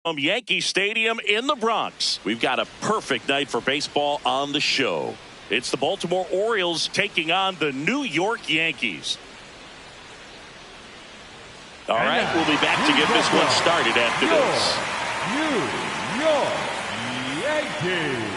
From Yankee Stadium in the Bronx, we've got a perfect night for baseball on the show. It's the Baltimore Orioles taking on the New York Yankees. All right, we'll be back to get this one started after this. New York Yankees.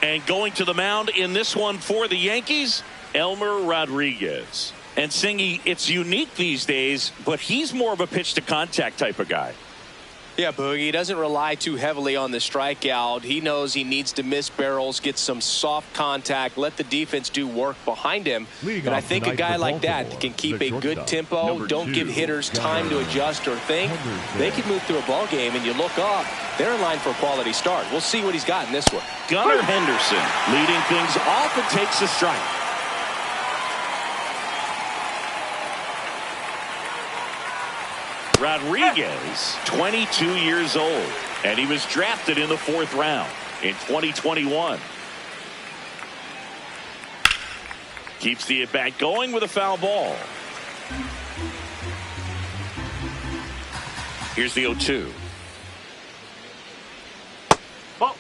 And going to the mound in this one for the Yankees, Elmer Rodriguez. And Singy, it's unique these days, but he's more of a pitch to contact type of guy. Yeah, Boogie, he doesn't rely too heavily on the strikeout. He knows he needs to miss barrels, get some soft contact, let the defense do work behind him. And I think a guy like that can keep a good tempo, don't give hitters time to adjust or think. They can move through a ball game, and you look up, they're in line for a quality start. We'll see what he's got in this one. Gunnar Henderson leading things off and takes a strike. Rodriguez, 22 years old, and he was drafted in the 4th round in 2021. Keeps the at-bat going with a foul ball. Here's the 0-2. Ball.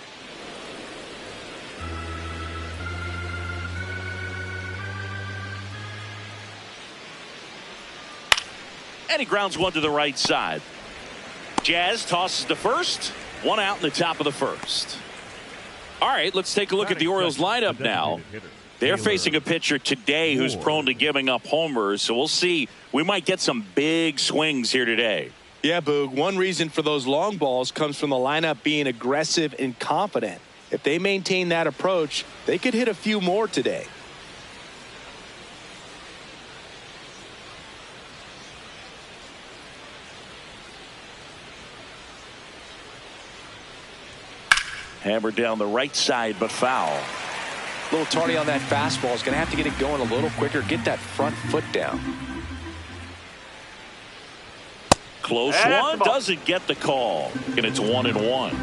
And he grounds one to the right side. Jazz tosses to first. One out in the top of the first. All right, let's take a look at the Orioles lineup now. They're facing a pitcher today who's prone to giving up homers, so we'll see. We might get some big swings here today. Yeah, Boog, one reason for those long balls comes from the lineup being aggressive and confident. If they maintain that approach, they could hit a few more today. Hammered down the right side, but foul. A little tardy on that fastball. Is going to have to get it going a little quicker. Get that front foot down. Close one. Doesn't get the call. And it's 1-1.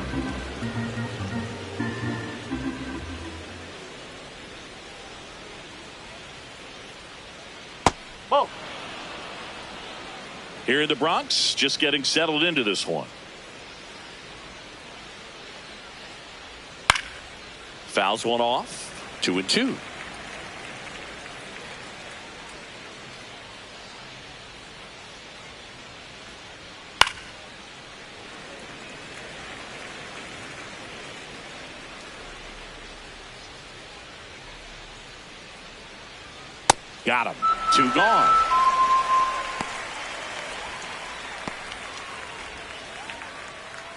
Ball. Here in the Bronx, just getting settled into this one. Fouls one off. 2-2. Got him. 2 gone.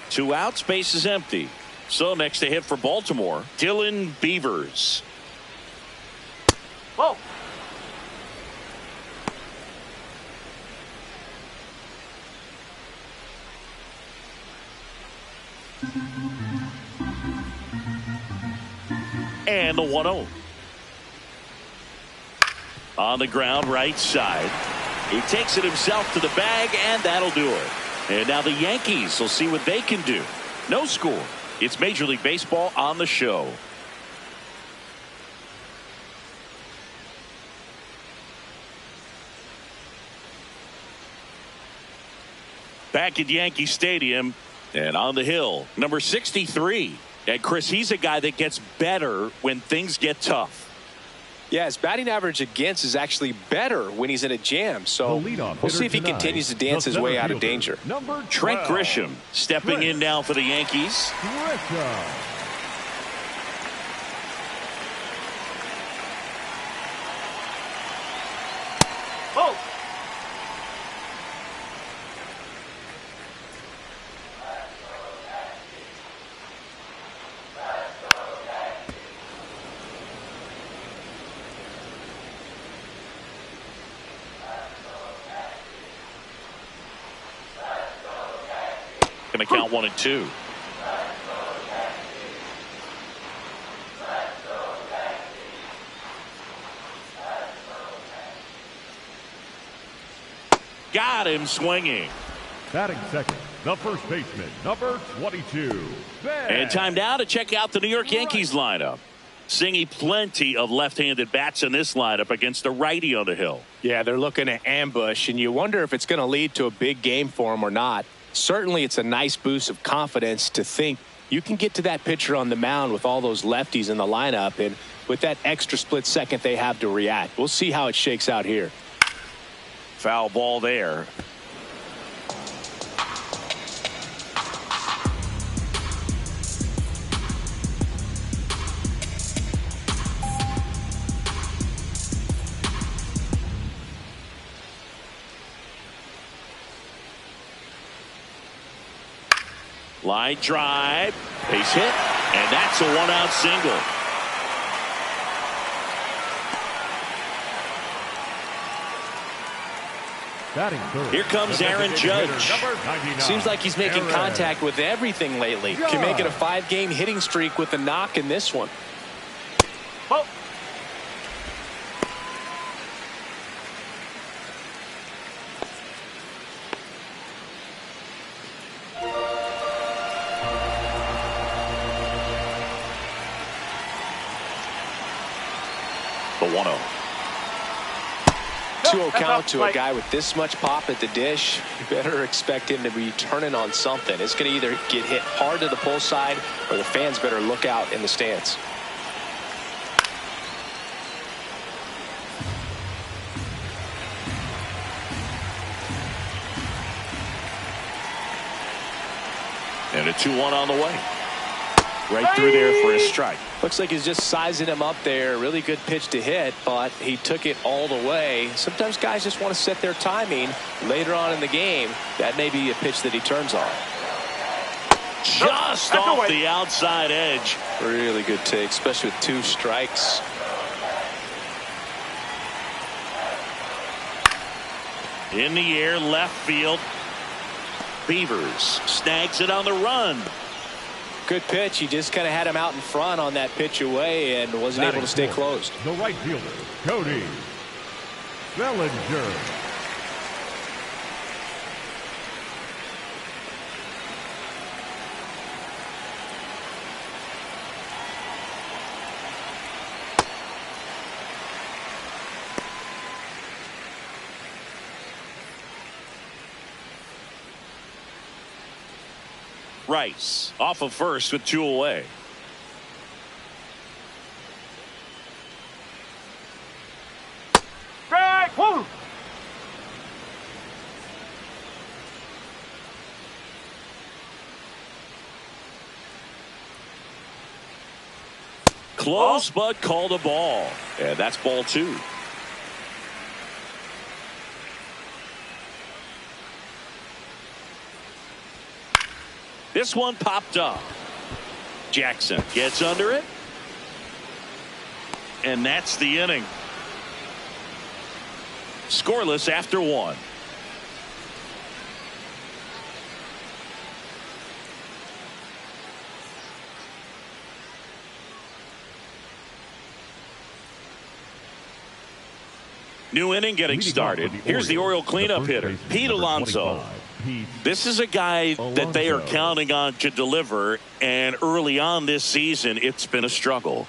Two outs, base is empty. So next to hit for Baltimore, Dylan Beavers. Whoa. And the 1-0. On the ground, right side. He takes it himself to the bag, and that'll do it. And now the Yankees will see what they can do. No score. It's Major League Baseball on the show. Back at Yankee Stadium and on the hill, number 63. And Chris, he's a guy that gets better when things get tough. Yeah, his batting average against is actually better when he's in a jam. So we'll see if he continues to dance his way out of danger. Trent Grisham stepping in now for the Yankees. Oh. Going to count 1-2. Got him swinging. Batting second, the first baseman, number 22. And time now to check out the New York Yankees lineup. Seeing plenty of left-handed bats in this lineup against a righty on the hill. Yeah, they're looking to ambush, and you wonder if it's going to lead to a big game for him or not. Certainly, it's a nice boost of confidence to think you can get to that pitcher on the mound with all those lefties in the lineup, and with that extra split second they have to react. We'll see how it shakes out here. Foul ball there. Line drive, base hit, and that's a one-out single. Here comes Aaron Judge. Seems like he's making contact with everything lately. Can make it a 5-game hitting streak with a knock in this one. Oh. The 1-0. 2-0 count to a guy with this much pop at the dish. You better expect him to be turning on something. It's going to either get hit hard to the pull side, or the fans better look out in the stands. And a 2-1 on the way. Right through there for a strike. Looks like he's just sizing him up there. Really good pitch to hit, but he took it all the way. Sometimes guys just want to set their timing later on in the game. That may be a pitch that he turns on. Just off the outside edge. Really good take, especially with 2 strikes. In the air, left field. Beavers snags it on the run. Good pitch. He just kind of had him out in front on that pitch away and wasn't able to stay closed. The right fielder, Cody Bellinger. Rice off of first with 2 away. Strike. Woo. Close, but called a ball. And that's ball 2. This one popped up. Jackson gets under it. And that's the inning. Scoreless after 1. New inning getting started. Here's the Oriole cleanup hitter, Pete Alonso. This is a guy that they are counting on to deliver, and early on this season, it's been a struggle.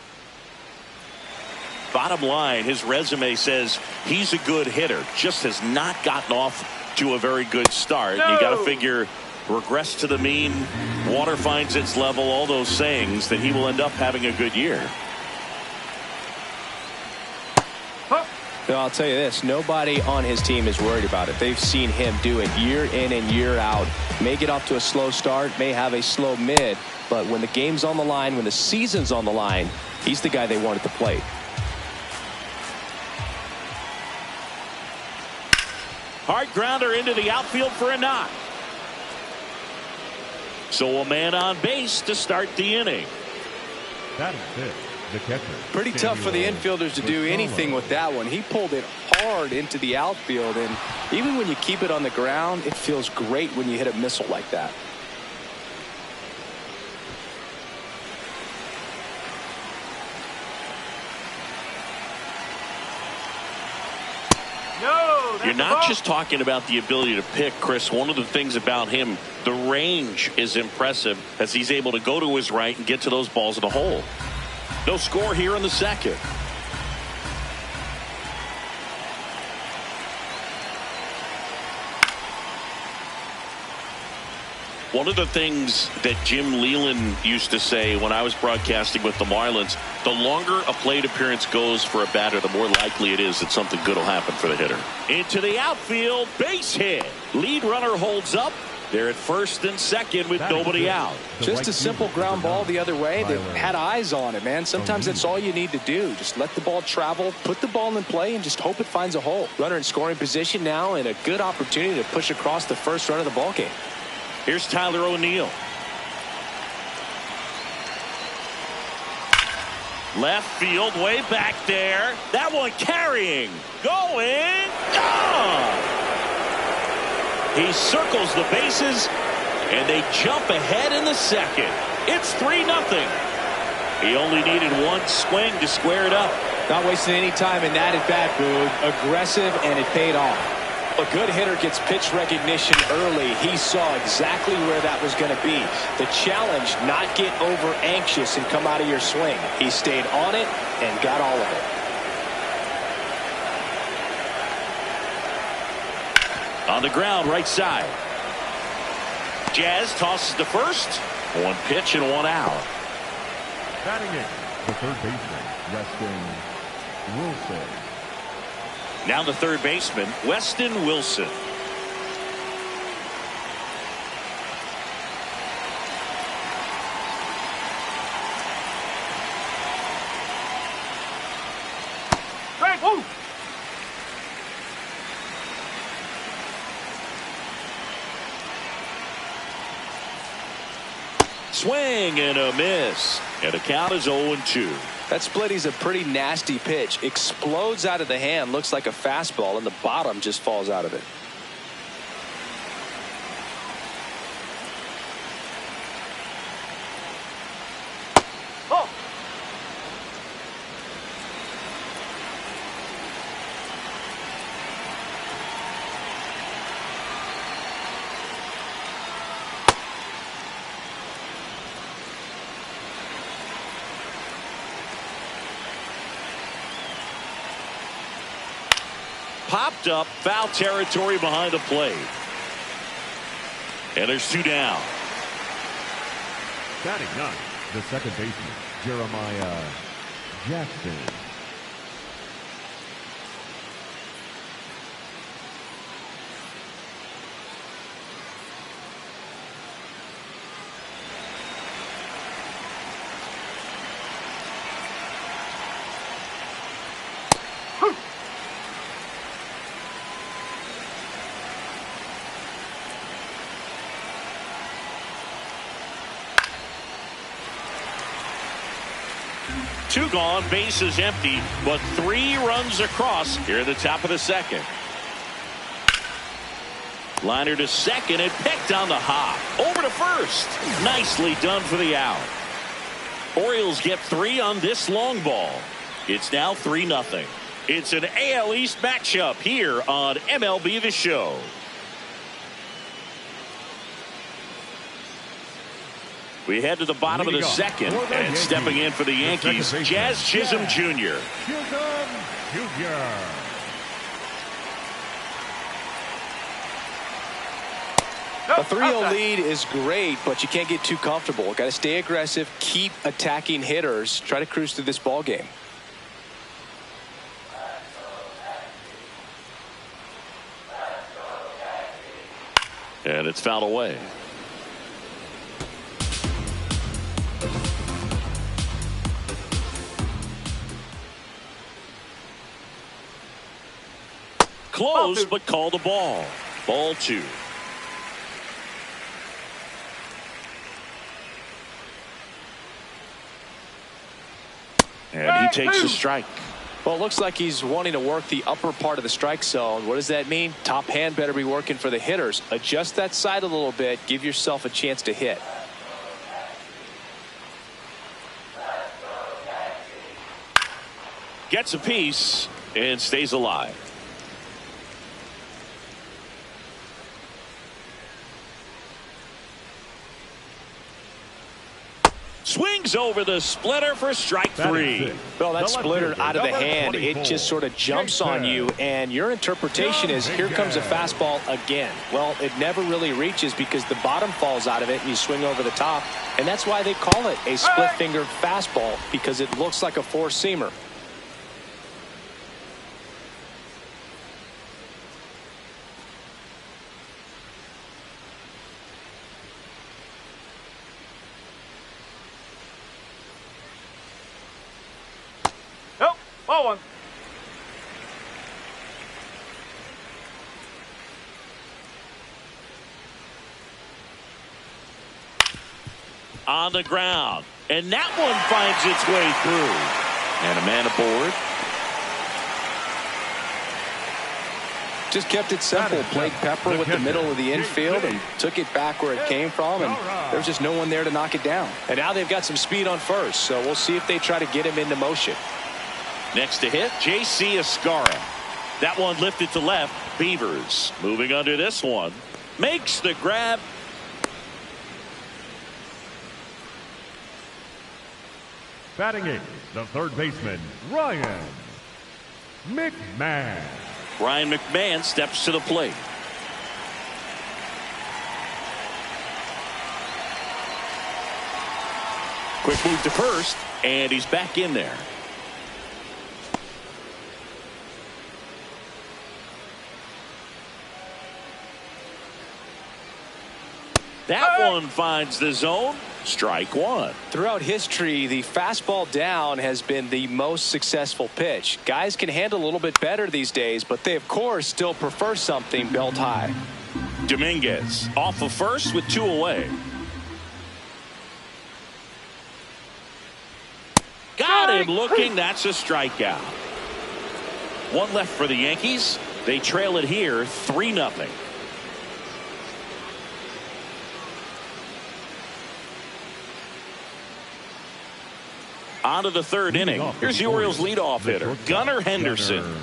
Bottom line, his resume says he's a good hitter, just has not gotten off to a very good start. No. You got to figure regress to the mean, water finds its level, all those sayings, that he will end up having a good year. I'll tell you this, nobody on his team is worried about it. They've seen him do it year in and year out. May get off to a slow start, may have a slow mid, but when the game's on the line, when the season's on the line, he's the guy they want at the plate. Hard grounder into the outfield for a knock. So a man on base to start the inning. That is it. The catcher. Pretty tough for the infielders to do anything with that one. He pulled it hard into the outfield, and even when you keep it on the ground, it feels great when you hit a missile like that. You're not just talking about the ability to pick, Chris. One of the things about him, the range is impressive as he's able to go to his right and get to those balls in the hole. No score here in the second. One of the things that Jim Leland used to say when I was broadcasting with the Marlins, the longer a plate appearance goes for a batter, the more likely it is that something good will happen for the hitter. Into the outfield, base hit. Lead runner holds up. They're at first and second with nobody out. Just a simple ground ball the other way. They had eyes on it, man. Sometimes that's all you need to do. Just let the ball travel, put the ball in play, and just hope it finds a hole. Runner in scoring position now, and a good opportunity to push across the first run of the ball game. Here's Tyler O'Neill. Left field, way back there. That one carrying. Going. Gone. He circles the bases, and they jump ahead in the second. It's 3-0. He only needed one swing to square it up. Not wasting any time in that at-bat, Boog. Aggressive, and it paid off. A good hitter gets pitch recognition early. He saw exactly where that was going to be. The challenge, not get over anxious and come out of your swing. He stayed on it and got all of it. On the ground, right side. Jazz tosses to first. One pitch and one out. Batting in, the third baseman, Weston Wilson. Now the third baseman, Weston Wilson. Strike, woo! Swing and a miss. And the count is 0-2. That splitty's a pretty nasty pitch. Explodes out of the hand. Looks like a fastball, and the bottom just falls out of it. Oh! Popped up, foul territory behind the plate. And there's two down. Batting ninth, the second baseman, Jeremiah Jackson. Two gone, bases empty, but 3 runs across here at the top of the second. Liner to second and picked on the hop. Over to first. Nicely done for the out. Orioles get 3 on this long ball. It's now 3-0. It's an AL East matchup here on MLB The Show. We head to the bottom of the second, and stepping in for the Yankees, Jazz Chisholm Jr. A 3-0 lead is great, but you can't get too comfortable. Got to stay aggressive, keep attacking hitters, try to cruise through this ball game. And it's fouled away. Close, but called a ball. Ball 2. And he takes the strike. Well, it looks like he's wanting to work the upper part of the strike zone. What does that mean? Top hand better be working for the hitters. Adjust that side a little bit. Give yourself a chance to hit. Gets a piece and stays alive. Swings over the splitter for strike three. Well, that splitter out of the hand, it just sort of jumps on you, and your interpretation is here comes a fastball again. Well, it never really reaches because the bottom falls out of it and you swing over the top, and that's why they call it a split finger fastball, because it looks like a four-seamer. Ball one. On the ground, and that one finds its way through, and a man aboard. Just kept it simple. Played Pepper with the middle of the infield and took it back where it came from, and there's just no one there to knock it down. And now they've got some speed on first, so we'll see if they try to get him into motion. Next to hit, J.C. Escarra. That one lifted to left. Beavers moving under this one. Makes the grab. Batting eighth, the third baseman, Ryan McMahon. Ryan McMahon steps to the plate. Quick move to first, and he's back in there. That one finds the zone. Strike one. Throughout history, the fastball down has been the most successful pitch. Guys can handle a little bit better these days, but they, of course, still prefer something belt high. Dominguez off of first with two away. Got him looking. That's a strikeout. One left for the Yankees. They trail it here 3-0. On to the third inning. Here's the Orioles leadoff hitter, Gunnar Henderson.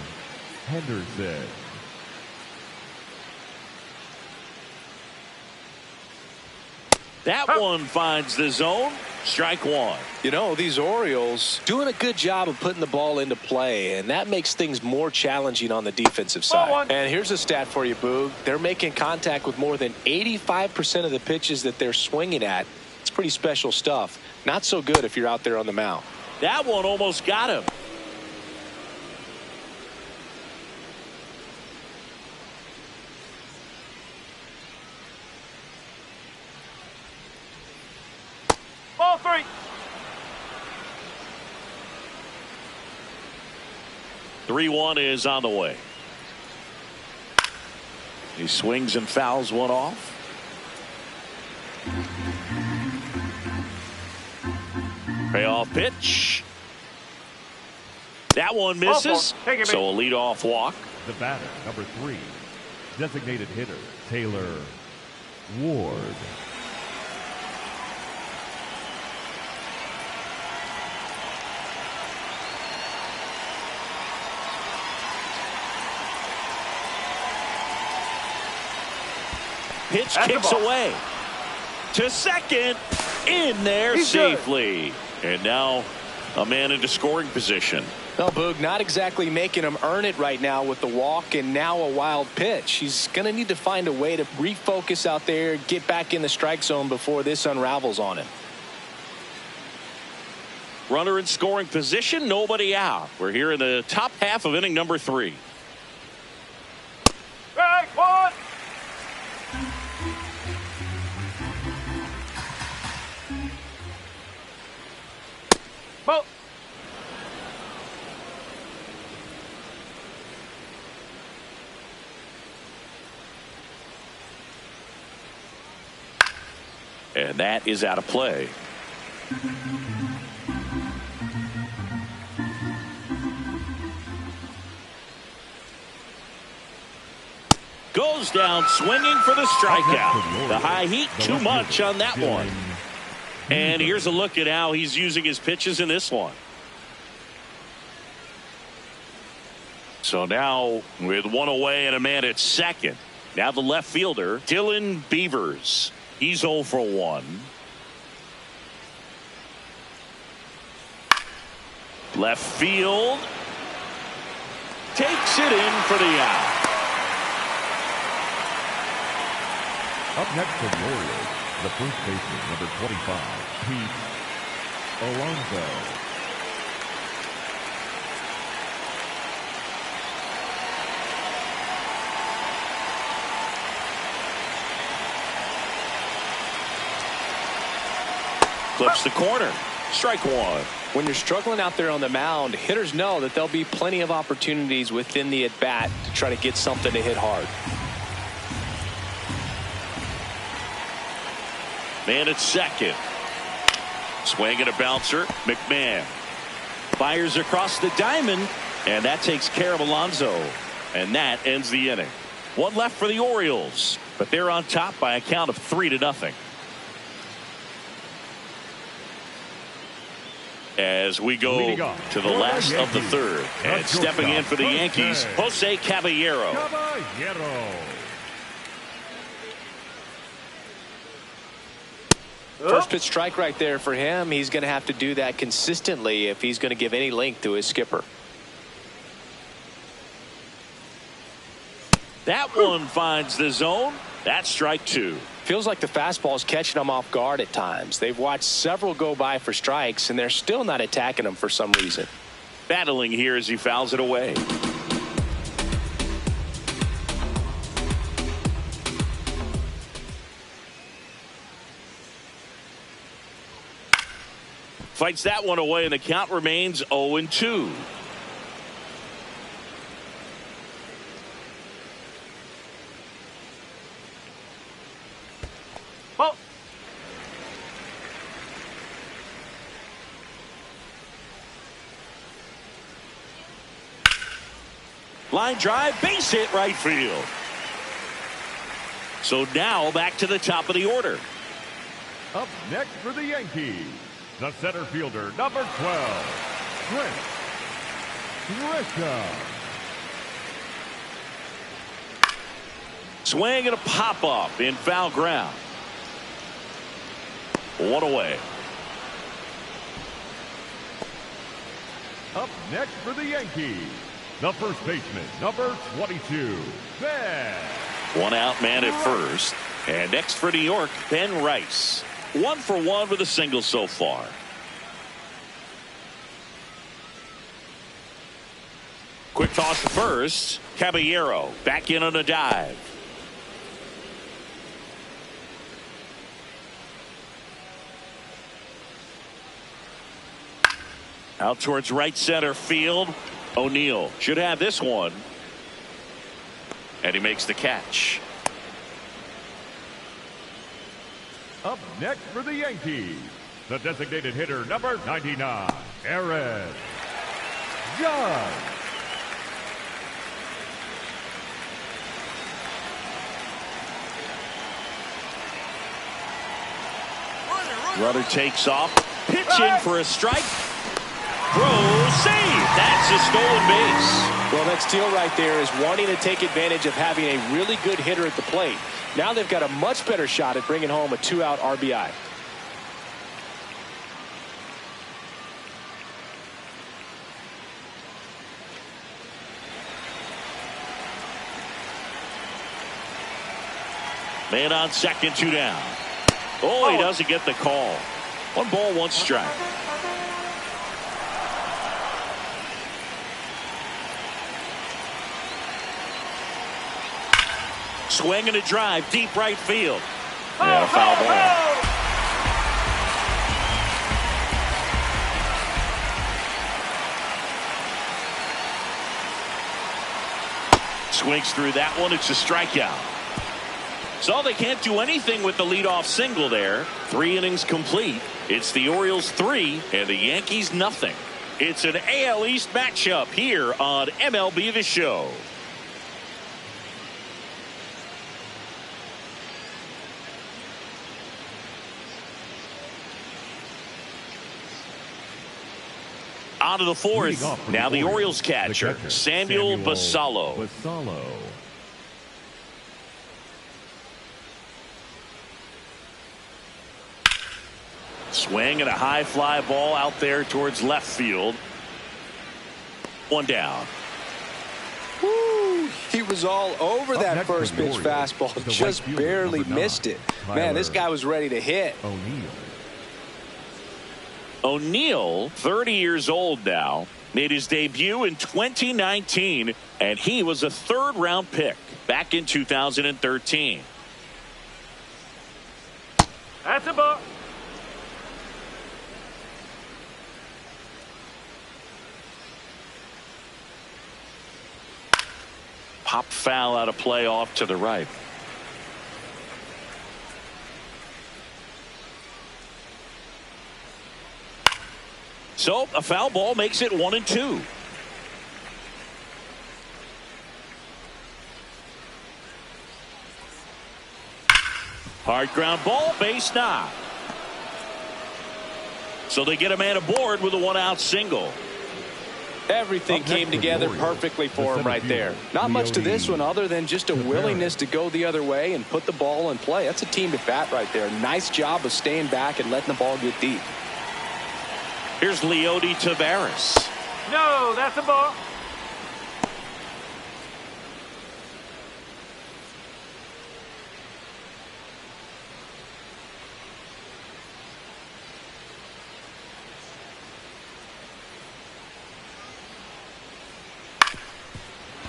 That one finds the zone. Strike one. You know, these Orioles doing a good job of putting the ball into play, and that makes things more challenging on the defensive side. And here's a stat for you, Boog. They're making contact with more than 85% of the pitches that they're swinging at. It's pretty special stuff. Not so good if you're out there on the mound. That one almost got him. Ball three. Three-one is on the way. He swings and fouls one off. Payoff pitch. That one misses. So a leadoff walk. The batter, number 3, designated hitter, Taylor Ward. Pitch kicks away to second, in there safely. And now a man into scoring position. Well, Boog, not exactly making him earn it right now with the walk and now a wild pitch. He's going to need to find a way to refocus out there, get back in the strike zone before this unravels on him. Runner in scoring position, nobody out. We're here in the top half of inning number 3. Strike one. Ball. And that is out of play. Goes down swinging for the strikeout. The high heat, too much on that one. And here's a look at how he's using his pitches in this one. So now with one away and a man at second. Now the left fielder, Dylan Beavers. He's 0 for 1. Left field. Takes it in for the out. Up next for the Orioles, the first baseman, number 25, Pete Alonso. Clips the corner. Strike one. When you're struggling out there on the mound, hitters know that there'll be plenty of opportunities within the at-bat to try to get something to hit hard. Man at second. Swing and a bouncer. McMahon fires across the diamond, and that takes care of Alonso. And that ends the inning. One left for the Orioles, but they're on top by a count of 3-0. As we go to the last of the third. And stepping in for the Yankees, Jose Caballero. First pitch strike right there for him. He's going to have to do that consistently if he's going to give any length to his skipper. That one finds the zone. That's strike two. Feels like the fastball is catching them off guard at times. They've watched several go by for strikes, and they're still not attacking them for some reason. Battling here as he fouls it away. Fights that one away, and the count remains 0-2. Ball. Line drive, base hit right field. So now back to the top of the order. Up next for the Yankees, the center fielder, number 12, Trent Grisham. Swing and a pop-up in foul ground. One away. Up next for the Yankees, the first baseman, number 22, Ben. One out man at first. And next for New York, Ben Rice. 1 for 1 with a single so far. Quick toss to first. Caballero back in on a dive. Out towards right center field. O'Neill should have this one. And he makes the catch. Up next for the Yankees, the designated hitter, number 99, Aaron Judge. Runner takes off. Pitch in for a strike. Throw, save. That's a stolen base. Well, that steal right there is wanting to take advantage of having a really good hitter at the plate. Now they've got a much better shot at bringing home a 2-out RBI. Man on second, 2 down. Oh, he doesn't get the call. 1 ball, 1 strike. Swing and a drive, deep right field. And a foul ball. Swings through that one. It's a strikeout. So they can't do anything with the leadoff single there. 3 innings complete. It's the Orioles 3 and the Yankees nothing. It's an AL East matchup here on MLB The Show. On to the fourth. Now the Orioles catcher, Samuel Basallo. Swing and a high fly ball out there towards left field. One down. Woo, he was all over Up that next first for the pitch Orioles, fastball. the Just right fielder, barely number 9, missed it. Man, this guy was ready to hit. O'Neill. O'Neill, 30 years old now, made his debut in 2019, and he was a third-round pick back in 2013. That's a ball. Pop foul out of play off to the right. So a foul ball makes it 1-2. Hard ground ball, base knock. So they get a man aboard with a one-out single. Everything Up next came for the together Orioles, perfectly for the him right there. center Not much to fielder, this one other than just a willingness to go the other way and put the ball in play. That's a team at bat right there. Nice job of staying back and letting the ball get deep. Here's Leody Taveras. No, that's a ball.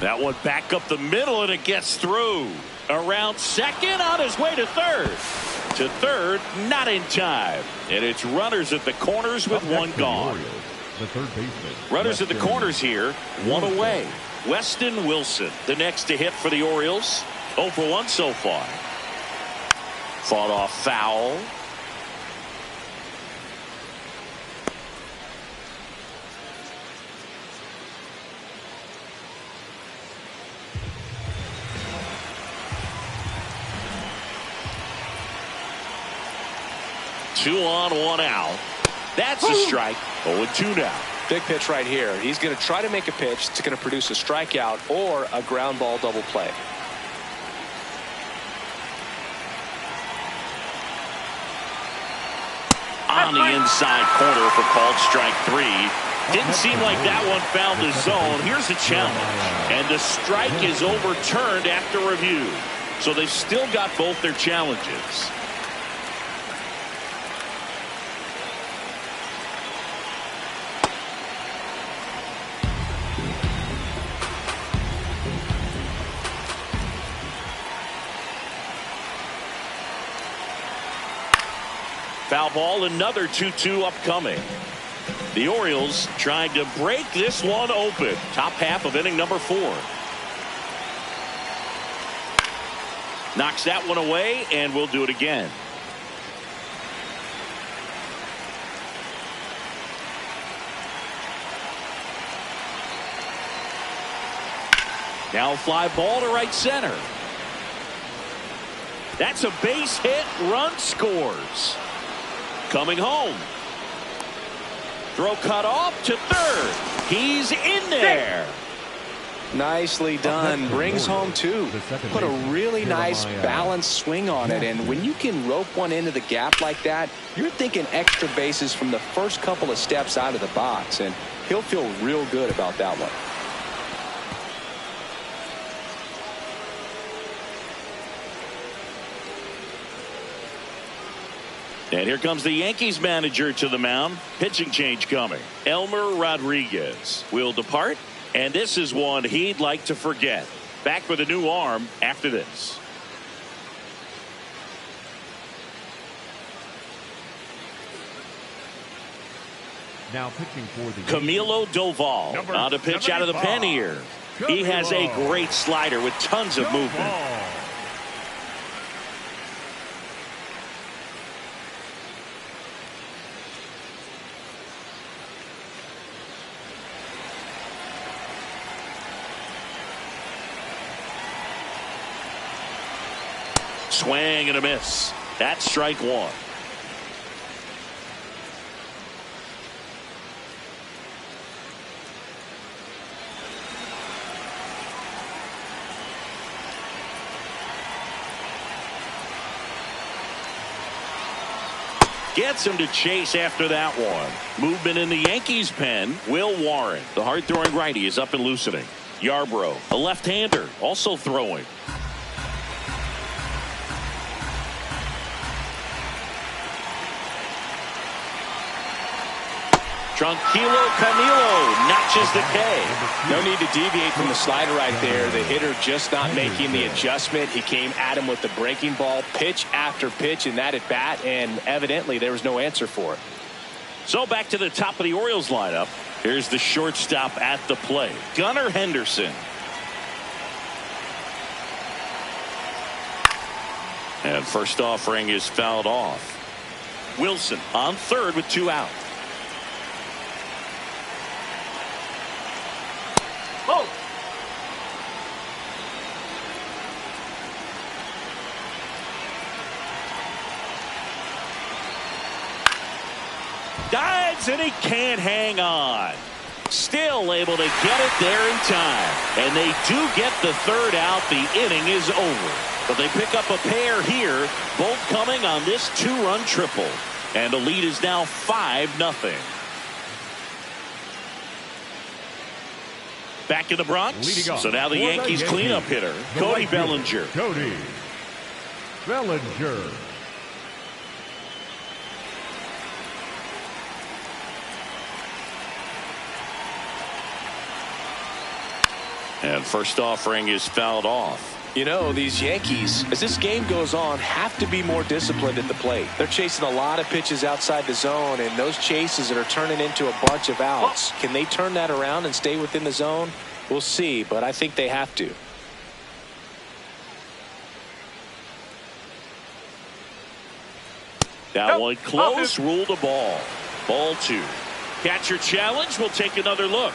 That one back up the middle, and it gets through. Around second, on his way to third. To third, not in time. And it's runners at the corners with Up next one for the gone. Orioles, the third baseman. Runners at the Weston corners here, one away. Weston Wilson, the next to hit for the Orioles. 0 for 1 so far. Fought off foul. Two on, one out. That's a strike. 0-2 now. Big pitch right here. He's going to try to make a pitch that's going to produce a strikeout or a ground ball double play. On the inside corner for called strike 3. Didn't seem like that one found the zone. Here's a challenge. And the strike is overturned after review. So they've still got both their challenges. Foul ball, another 2-2 upcoming. The Orioles trying to break this one open. Top half of inning number 4. Knocks that one away, and we'll do it again. Now fly ball to right center. That's a base hit. Run scores. Coming home. Throw cut off to third. He's in there. Nicely done. Brings home 2. Put a really nice balanced swing on it. And when you can rope one into the gap like that, you're thinking extra bases from the first couple of steps out of the box. And he'll feel real good about that one. And here comes the Yankees manager to the mound. Pitching change coming. Elmer Rodriguez will depart. And this is one he'd like to forget. Back with a new arm after this. Now pitching for the Camilo Doval on to pitch out of the pen here. He has a great slider with tons of movement. Swing and a miss. That's strike 1. Gets him to chase after that one. Movement in the Yankees pen. Will Warren, the hard-throwing righty, is up and loosening. Yarbrough, a left-hander, also throwing. Tranquilo Camilo notches the K. No need to deviate from the slider right there. The hitter just not making the adjustment. He came at him with the breaking ball, pitch after pitch in that at bat, and evidently there was no answer for it. So back to the top of the Orioles lineup. Here's the shortstop at the plate, Gunnar Henderson. And first offering is fouled off. Wilson on third with 2 out. Oh! Dives and he can't hang on. Still able to get it there in time. And they do get the third out. The inning is over. But they pick up a pair here, both coming on this 2-run triple. And the lead is now 5-0. Back in the Bronx. So now the Yankees cleanup hitter, Cody Bellinger. Cody Bellinger. And first offering is fouled off. You know, these Yankees, as this game goes on, have to be more disciplined at the plate. They're chasing a lot of pitches outside the zone, and those chases that are turning into a bunch of outs. Can they turn that around and stay within the zone? We'll see, but I think they have to. That one close, ruled a ball. Ball 2. Catcher challenge. We'll take another look.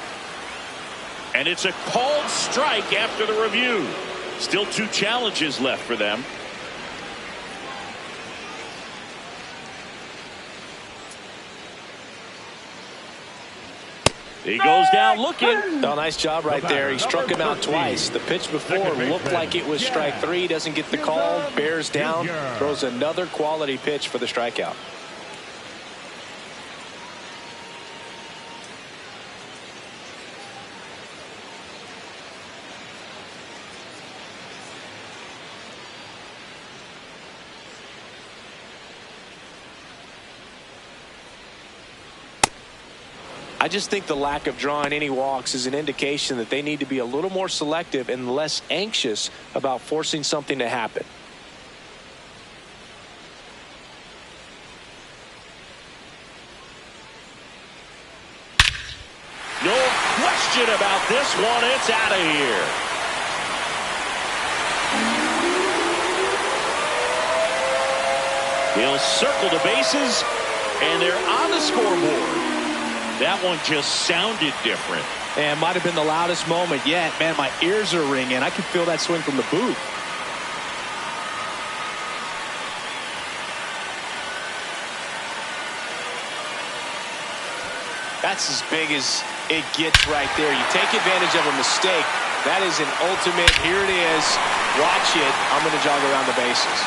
And it's a called strike after the review. Still 2 challenges left for them. He goes down looking. Oh, nice job right there. He struck him out twice. The pitch before looked like it was strike 3. Doesn't get the call. Bears down. Throws another quality pitch for the strikeout. I just think the lack of drawing any walks is an indication that they need to be a little more selective and less anxious about forcing something to happen. No question about this one. It's out of here. He'll circle the bases, and they're on the scoreboard. That one just sounded different. And might have been the loudest moment yet. Man, my ears are ringing. I can feel that swing from the booth. That's as big as it gets right there. You take advantage of a mistake. That is an ultimate. Here it is. Watch it. I'm going to jog around the bases.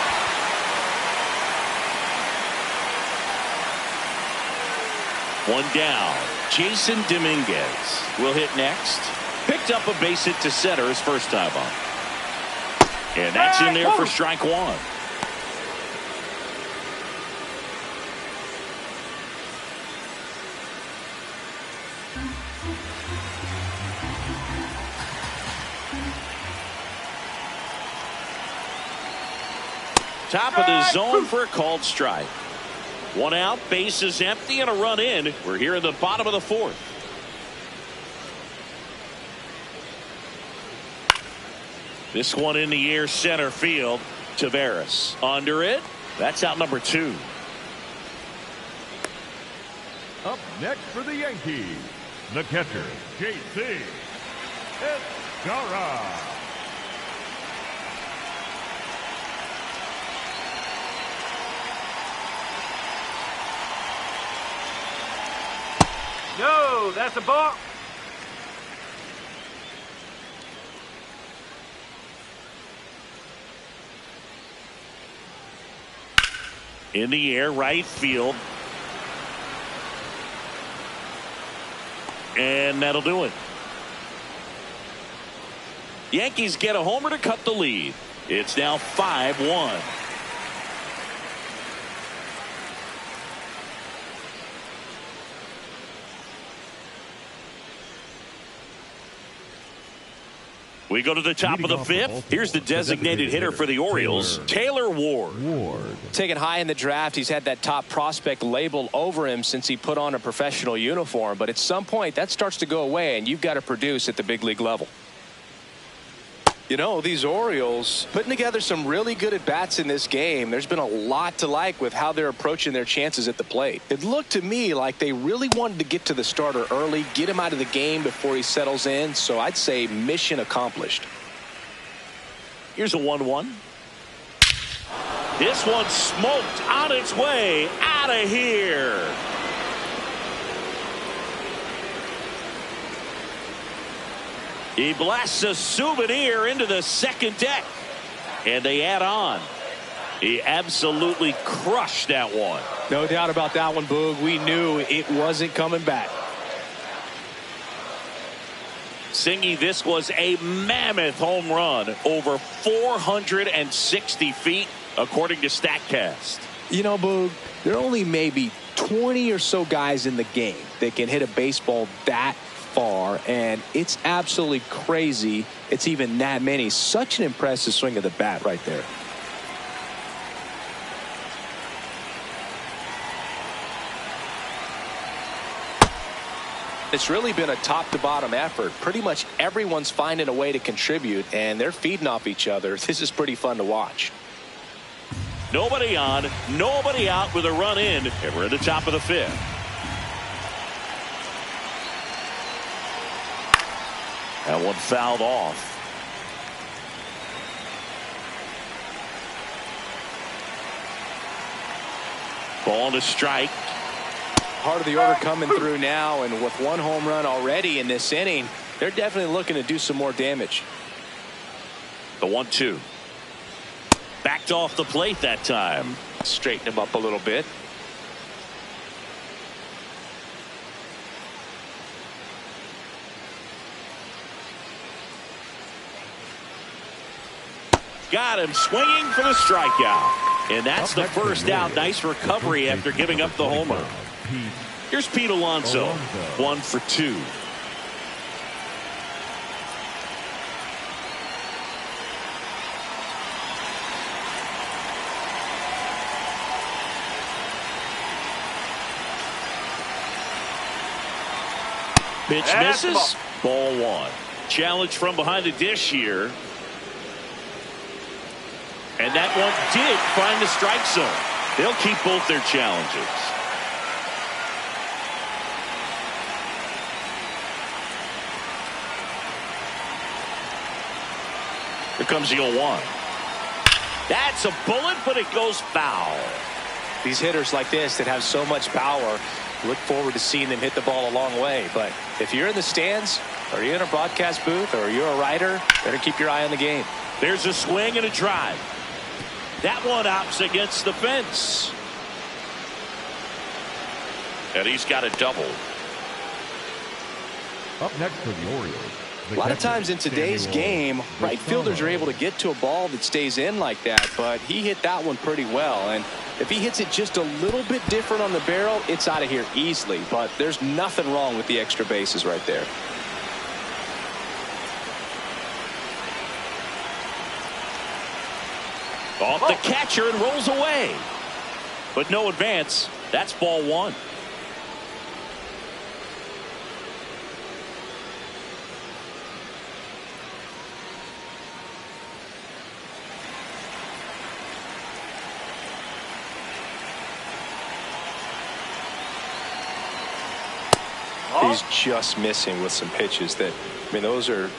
One down. Jason Dominguez will hit next. Picked up a base hit to center his first time up. And that's in there for strike 1. Top of the zone for a called strike. 1 out, base is empty, and a run in. We're here in the bottom of the 4th. This one in the air, center field. Taveras under it. That's out number 2. Up next for the Yankees, the catcher, J.C. Escara. No, that's a ball. In the air, right field. And that'll do it. Yankees get a homer to cut the lead. It's now 5-1. We go to the top of the fifth. Here's the designated hitter for the Orioles, Taylor Ward. Taken high in the draft, he's had that top prospect label over him since he put on a professional uniform. But at some point, that starts to go away, and you've got to produce at the big league level. You know, these Orioles putting together some really good at-bats in this game. There's been a lot to like with how they're approaching their chances at the plate. It looked to me like they really wanted to get to the starter early, get him out of the game before he settles in. So I'd say mission accomplished. Here's a 1-1. This one smoked on its way out of here. He blasts a souvenir into the second deck, and they add on. He absolutely crushed that one. No doubt about that one, Boog. We knew it wasn't coming back. Singy, this was a mammoth home run, over 460 feet, according to StatCast. You know, Boog, there are only maybe 20 or so guys in the game that can hit a baseball that far, and it's absolutely crazy it's even that many. Such an impressive swing of the bat right there. It's really been a top to bottom effort. Pretty much everyone's finding a way to contribute, and they're feeding off each other. This is pretty fun to watch. Nobody on, nobody out with a run in, and we're at the top of the fifth. That one fouled off. Ball to strike. Part of the order coming through now, and with one home run already in this inning, they're definitely looking to do some more damage. The 1-2. Backed off the plate that time. Straighten him up a little bit. Got him swinging for the strikeout. And that's the first out. Nice recovery after giving up the homer. Here's Pete Alonso. 1 for 2. Pitch misses. Ball 1. Challenge from behind the dish here. And that one did find the strike zone. They'll keep both their challenges. Here comes the 0-1. That's a bullet, but it goes foul. These hitters like this that have so much power, look forward to seeing them hit the ball a long way. But if you're in the stands, or you're in a broadcast booth, or you're a writer, better keep your eye on the game. There's a swing and a drive. That one opts against the fence. And he's got a double. Up next for the Orioles. A lot of times in today's game, right fielders are able to get to a ball that stays in like that, but he hit that one pretty well. And if he hits it just a little bit different on the barrel, it's out of here easily. But there's nothing wrong with the extra bases right there. Off the catcher and rolls away. But no advance. That's ball 1. He's just missing with some pitches that, I mean,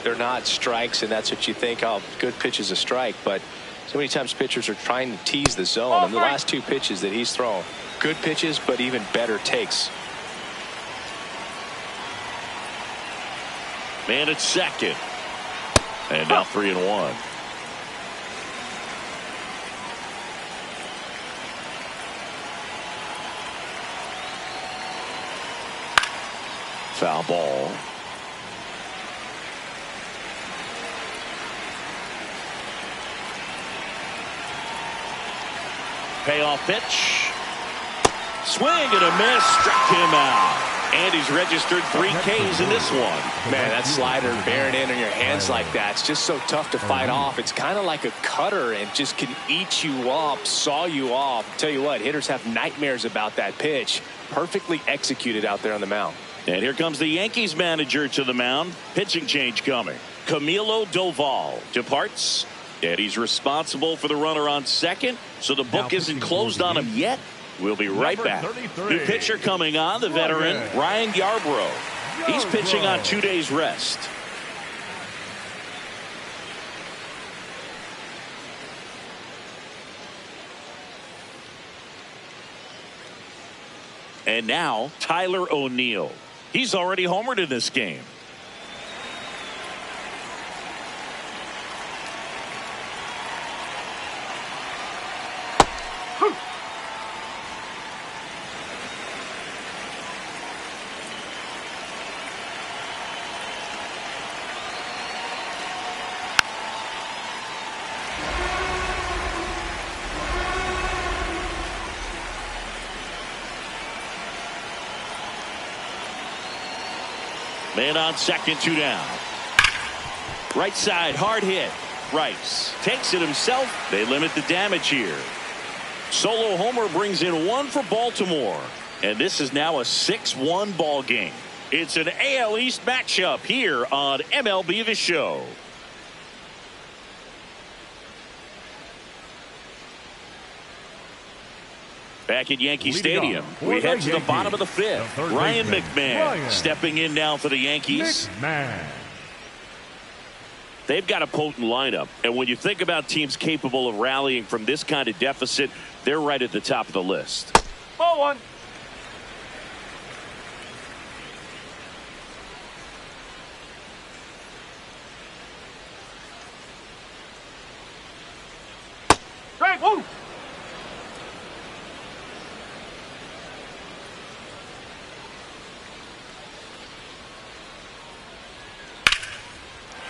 they're not strikes, and that's what you think, oh, good pitch is a strike. But so many times pitchers are trying to tease the zone, and the last 2 pitches that he's thrown, good pitches, but even better takes. Man at second. And now 3-1. Foul ball. Payoff pitch. Swing and a miss. Struck him out. And he's registered 3 Ks in this one. Man, that slider bearing in on your hands like that, it's just so tough to fight off. It's kind of like a cutter and just can eat you up, saw you off. Tell you what, hitters have nightmares about that pitch. Perfectly executed out there on the mound. And here comes the Yankees manager to the mound. Pitching change coming. Camilo Doval departs. And he's responsible for the runner on second. So the book isn't closed on him yet. We'll be right back. New pitcher coming on, the veteran Ryan Yarbrough. He's pitching on 2 days rest. And now Tyler O'Neill. He's already homered in this game. Man on second, 2 down. Right side, hard hit. Rice takes it himself. They limit the damage here. Solo homer brings in 1 for Baltimore. And this is now a 6-1 ball game. It's an AL East matchup here on MLB The Show. Back at Yankee Stadium, we head to the bottom of the 5th. Ryan McMahon stepping in now for the Yankees. They've got a potent lineup, and when you think about teams capable of rallying from this kind of deficit, they're right at the top of the list. Ball 1. Strike 1.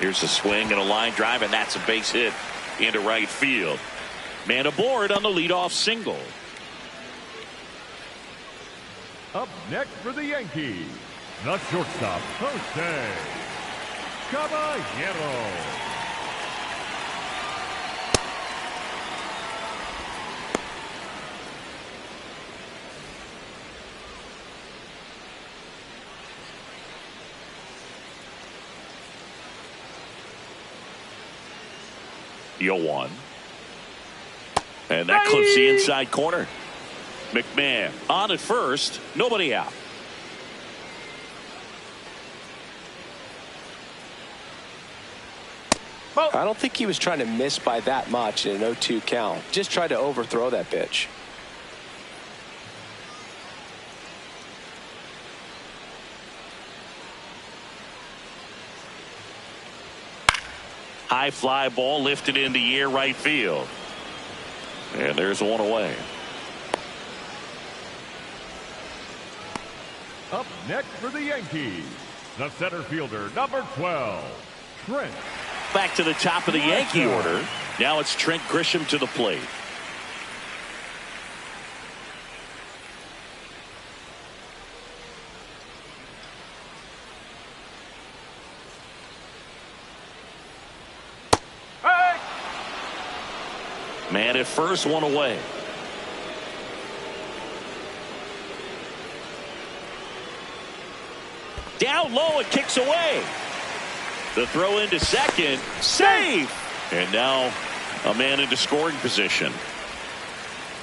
Here's a swing and a line drive, and that's a base hit into right field. Man aboard on the leadoff single. Up next for the Yankees, the shortstop, Jose Caballero. The 0-1. And that clips the inside corner. McMahon on at first. Nobody out. I don't think he was trying to miss by that much in an 0-2 count. Just tried to overthrow that pitch. High fly ball lifted in the air right field. And there's 1 away. Up next for the Yankees, the center fielder, number 12, Trent. Back to the top of the Yankee order. Now it's Trent Grisham to the plate. Man at first, 1 away. Down low, it kicks away. The throw into second, safe. And now a man into scoring position.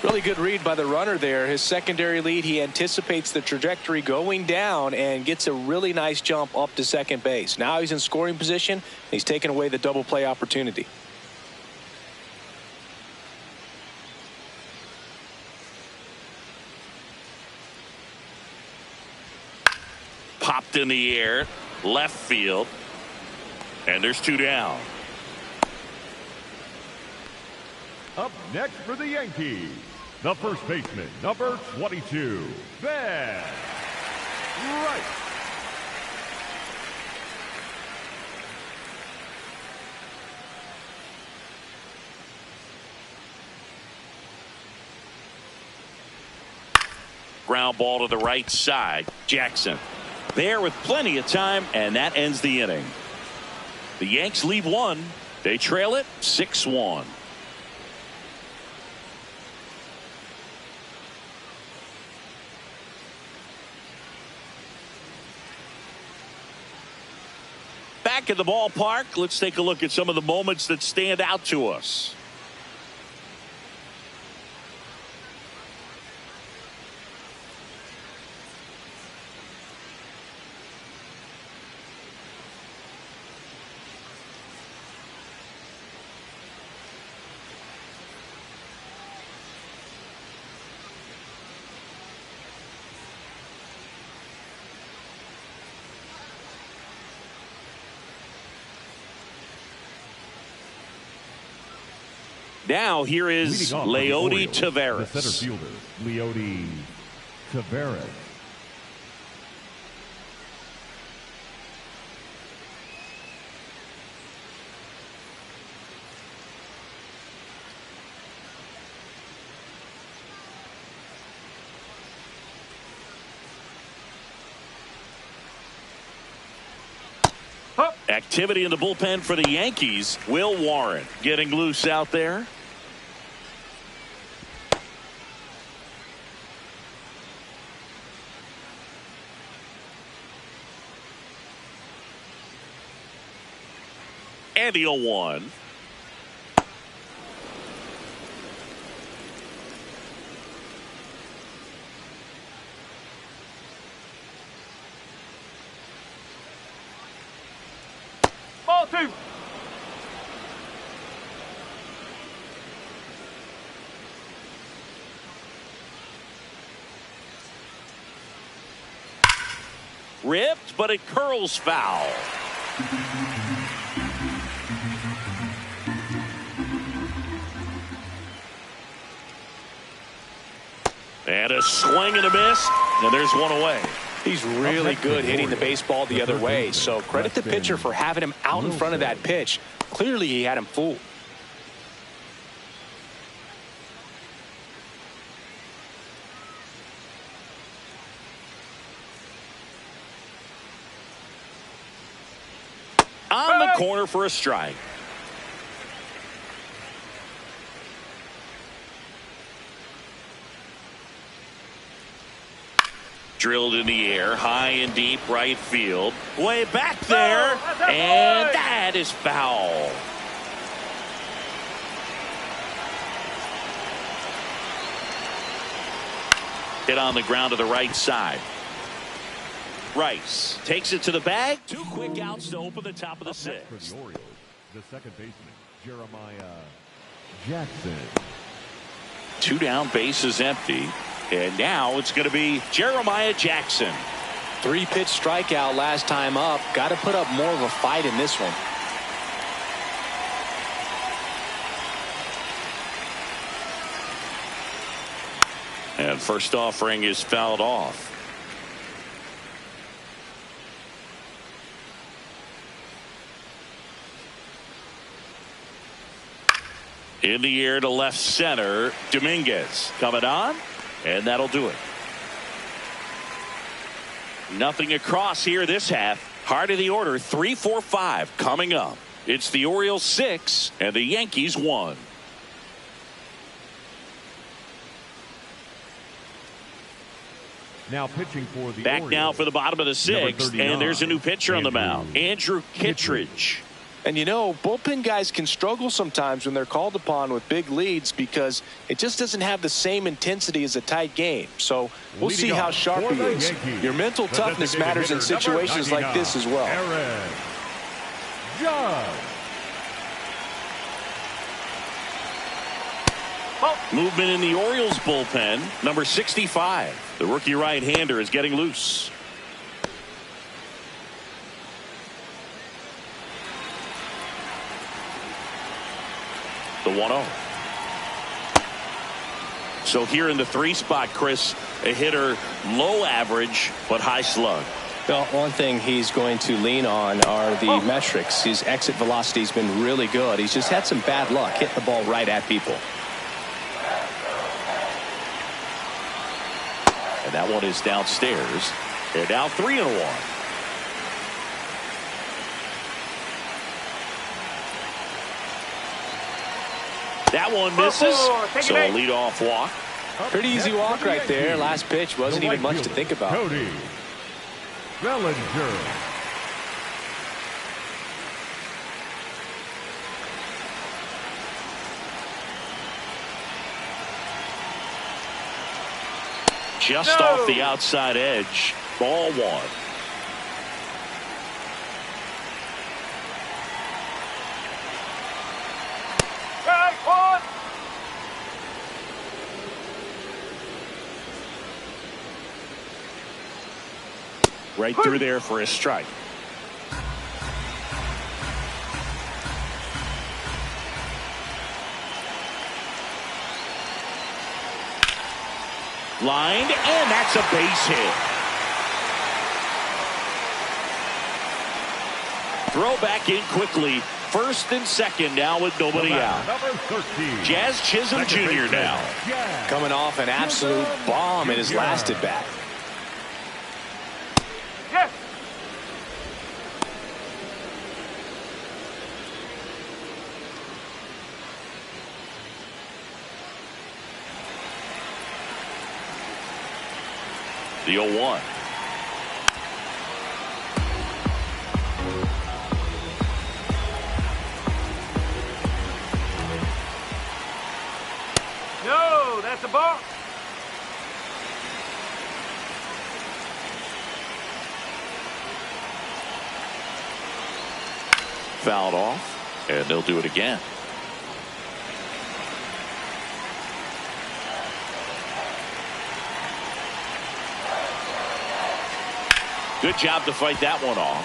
Really good read by the runner there. His secondary lead, he anticipates the trajectory going down and gets a really nice jump up to second base. Now he's in scoring position. He's taken away the double play opportunity. Popped in the air, left field, and there's 2 down. Up next for the Yankees, the first baseman, number 22, Ben Rice. Ground ball to the right side. Jackson there with plenty of time, and that ends the inning. The Yanks leave one. They trail it 6-1. Back at the ballpark, let's take a look at some of the moments that stand out to us. Now here is Leody Taveras. The center fielder, Leody Taveras. Activity in the bullpen for the Yankees. Will Warren getting loose out there. And the 0-1. Ball 2. Ripped, but it curls foul. And a swing and a miss, and there's one away. He's really good hitting the baseball the other way, so credit the pitcher for having him out in front of that pitch. Clearly he had him fooled. On the corner for a strike. Drilled in the air, high and deep right field. Way back there, and that is foul. Hit on the ground to the right side. Rice takes it to the bag. 2 quick outs to open the top of the 6th. For the Orioles, the second baseman, Jeremiah Jackson. 2 down, bases empty. And now it's going to be Jeremiah Jackson. 3-pitch strikeout last time up. Got to put up more of a fight in this one. And first offering is fouled off. In the air to left center, Dominguez coming on, and that'll do it. Nothing across here this half. Heart of the order, 3-4-5 coming up. It's the Orioles 6 and the Yankees 1. Now pitching for the Back Orioles, now for the bottom of the 6th, and there's a new pitcher on the mound, Andrew Kittredge. And you know, bullpen guys can struggle sometimes when they're called upon with big leads because it just doesn't have the same intensity as a tight game. So we'll see how sharp he is. Your mental toughness matters in situations like this as well. Aaron Judge. Movement in the Orioles bullpen. Number 65. The rookie right-hander is getting loose. The 1-0. So here in the 3 spot, Chris, a hitter low average but high slug. Well, one thing he's going to lean on are the metrics. His exit velocity has been really good. He's just had some bad luck hitting the ball right at people. And that one is downstairs. They're now 3-1. That one misses. So a leadoff walk. Pretty easy walk right there. Last pitch wasn't even much to think about. Cody Bellinger. Just off the outside edge. Ball one. Right through there for a strike. Lined, and that's a base hit. Throw back in quickly. First and second now with nobody out. Jazz Chisholm Jr. now. Coming off an absolute bomb in his last at bat. Yes. The 0-1. No, that's a ball. Fouled off, and they'll do it again. Good job to fight that one off.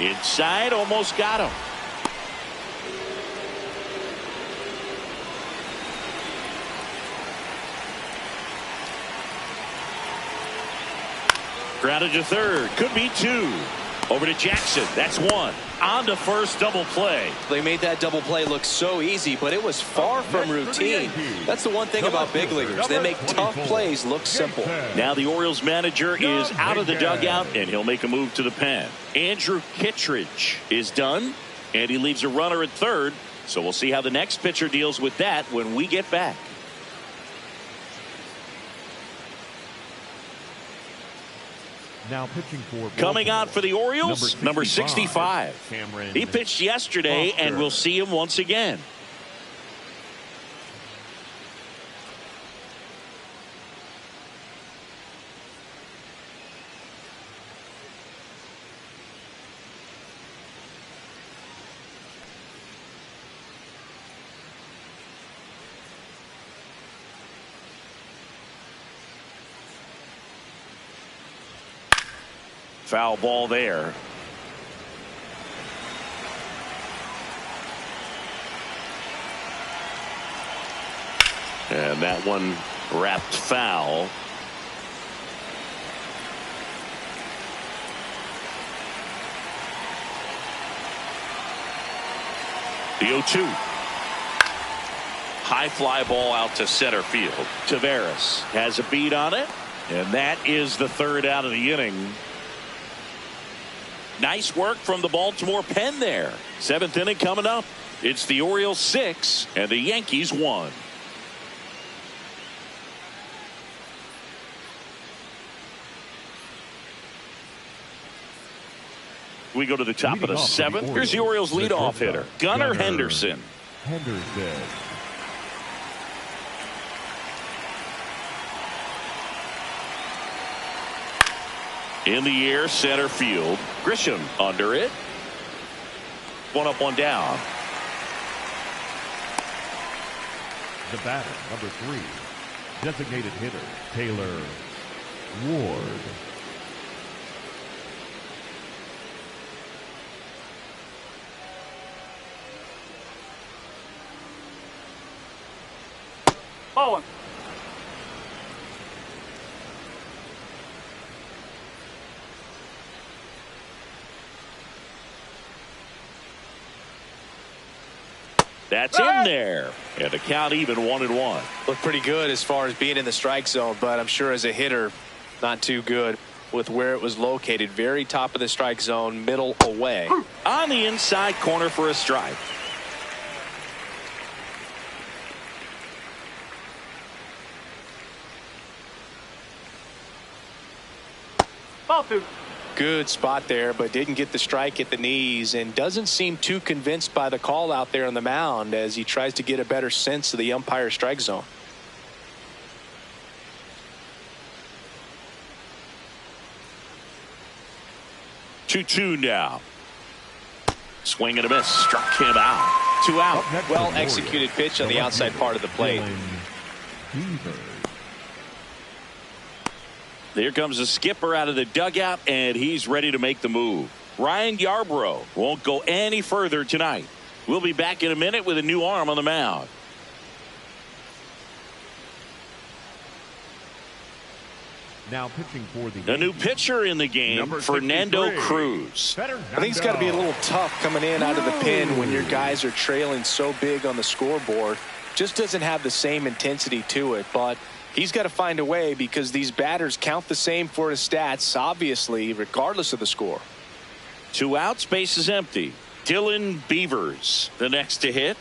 Inside, almost got him. Grounded to third. Could be two. Over to Jackson. That's one. On to first, double play. They made that double play look so easy, but it was far from routine. That's the one thing about big leaguers. They make tough plays look simple. Now the Orioles manager is out of the dugout, and he'll make a move to the pen. Andrew Kittredge is done, and he leaves a runner at third. So we'll see how the next pitcher deals with that when we get back. Now pitching for coming on for the Orioles, number 65. He pitched yesterday, and we'll see him once again. Foul ball there. And that one wrapped foul. The 0-2. High fly ball out to center field. Taveras has a beat on it, and that is the third out of the inning. Nice work from the Baltimore pen there. Seventh inning coming up. It's the Orioles 6 and the Yankees 1. We go to the top of the seventh. Here's the Orioles leadoff hitter, Gunnar Henderson. In the air, center field. Grisham under it. One up, one down. The batter, number 3, designated hitter, Taylor Ward. Ball one. That's in there. And the count even 1-1. Looked pretty good as far as being in the strike zone, but I'm sure as a hitter, not too good with where it was located. Very top of the strike zone, middle away. On the inside corner for a strike. Ball two. Good spot there, but didn't get the strike at the knees and doesn't seem too convinced by the call out there on the mound as he tries to get a better sense of the umpire's strike zone. Two now. Swing and a miss. Struck him out. 2 out. Well executed pitch on the outside part of the plate. Here comes the skipper out of the dugout, and he's ready to make the move. Ryan Yarbrough won't go any further tonight. We'll be back in a minute with a new arm on the mound. Now pitching for the A new pitcher in the game, Fernando Cruz. I think it's got to be a little tough coming in out of the pen when your guys are trailing so big on the scoreboard. Just doesn't have the same intensity to it, but he's got to find a way because these batters count the same for his stats, obviously, regardless of the score. 2 outs, base is empty. Dylan Beavers, the next to hit.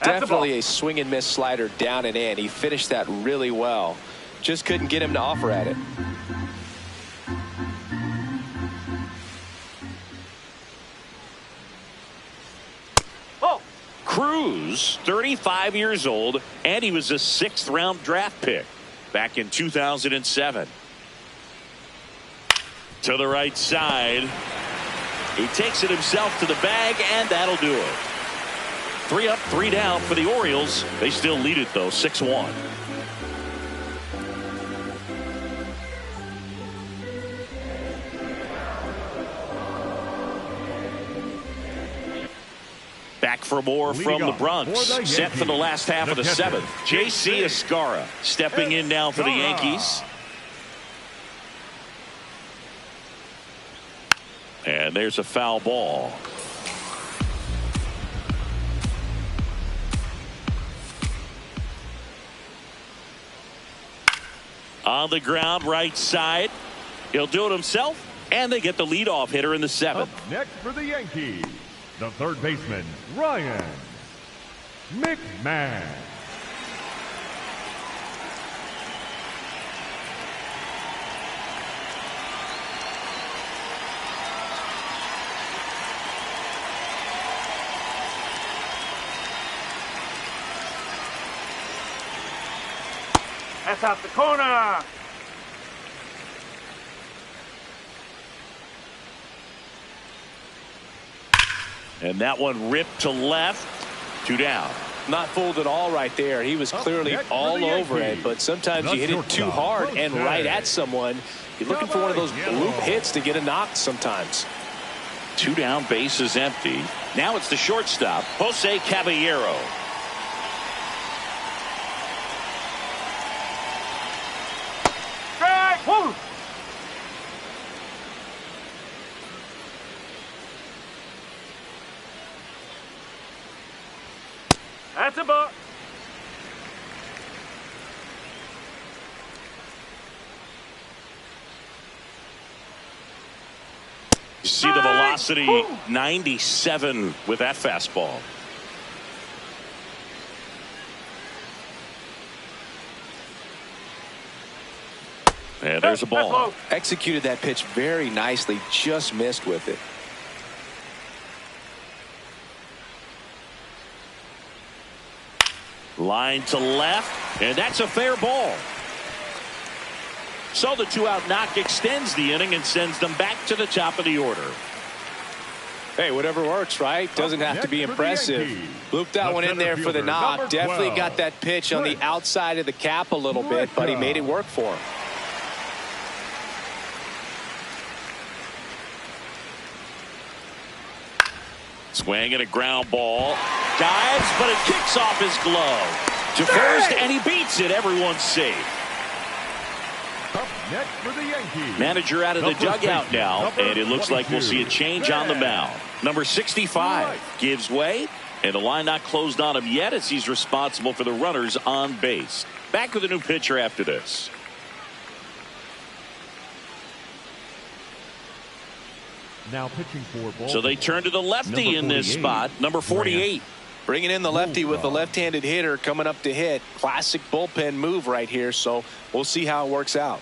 Definitely a swing and miss slider down and in. He finished that really well. Just couldn't get him to offer at it. Cruz, 35 years old, and he was a 6th-round draft pick back in 2007. To the right side. He takes it himself to the bag, and that'll do it. 3 up, 3 down for the Orioles. They still lead it, though, 6-1. Back for more from the Bronx. Set for the last half of the 7th. J.C. Escarra stepping in now for the Yankees. And there's a foul ball. On the ground, right side. He'll do it himself, and they get the leadoff hitter in the 7th. Up next for the Yankees, the third baseman, Ryan McMahon. That's out the corner. And that one ripped to left. 2 down. Not fooled at all right there. He was clearly all over it, but sometimes you hit it too hard and right at someone. You're looking for one of those loop hits to get a knock sometimes. 2 down, base is empty. Now it's the shortstop, Jose Caballero. Strike. Woo. That's a ball. You see the velocity, 97 with that fastball. And there's a ball. Executed that pitch very nicely, just missed with it. Line to left, and that's a fair ball. So the 2-out knock extends the inning and sends them back to the top of the order. Hey, whatever works, right? Doesn't have to be impressive. Looped that one in there for the knock. Definitely got that pitch on the outside of the cap a little bit, but he made it work for him. Swing and a ground ball. Dives, but it kicks off his glove. To first, and he beats it. Everyone's safe. Up Next for the Yankees. Manager out of the Number dugout 50, now, number and it looks like we'll see a 22. change on the mound. Number 65 gives way, and the line not closed on him yet as he's responsible for the runners on base. Back with a new pitcher after this. Now pitching for Baltimore. So they turn to the lefty Number in this 48, spot, number 48. Bringing in the lefty with the left-handed hitter coming up to hit. Classic bullpen move right here, so we'll see how it works out.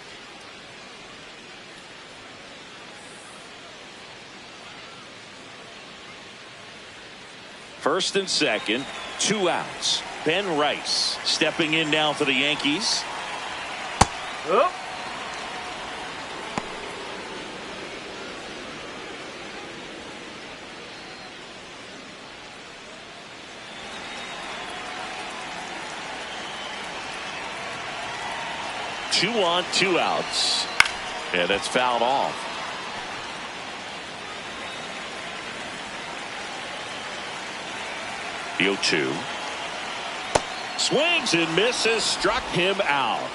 First and second, 2 outs. Ben Rice stepping in now for the Yankees. Oh. Two on, 2 outs. Yeah, that's fouled off. The 0-2. Swings and misses, struck him out.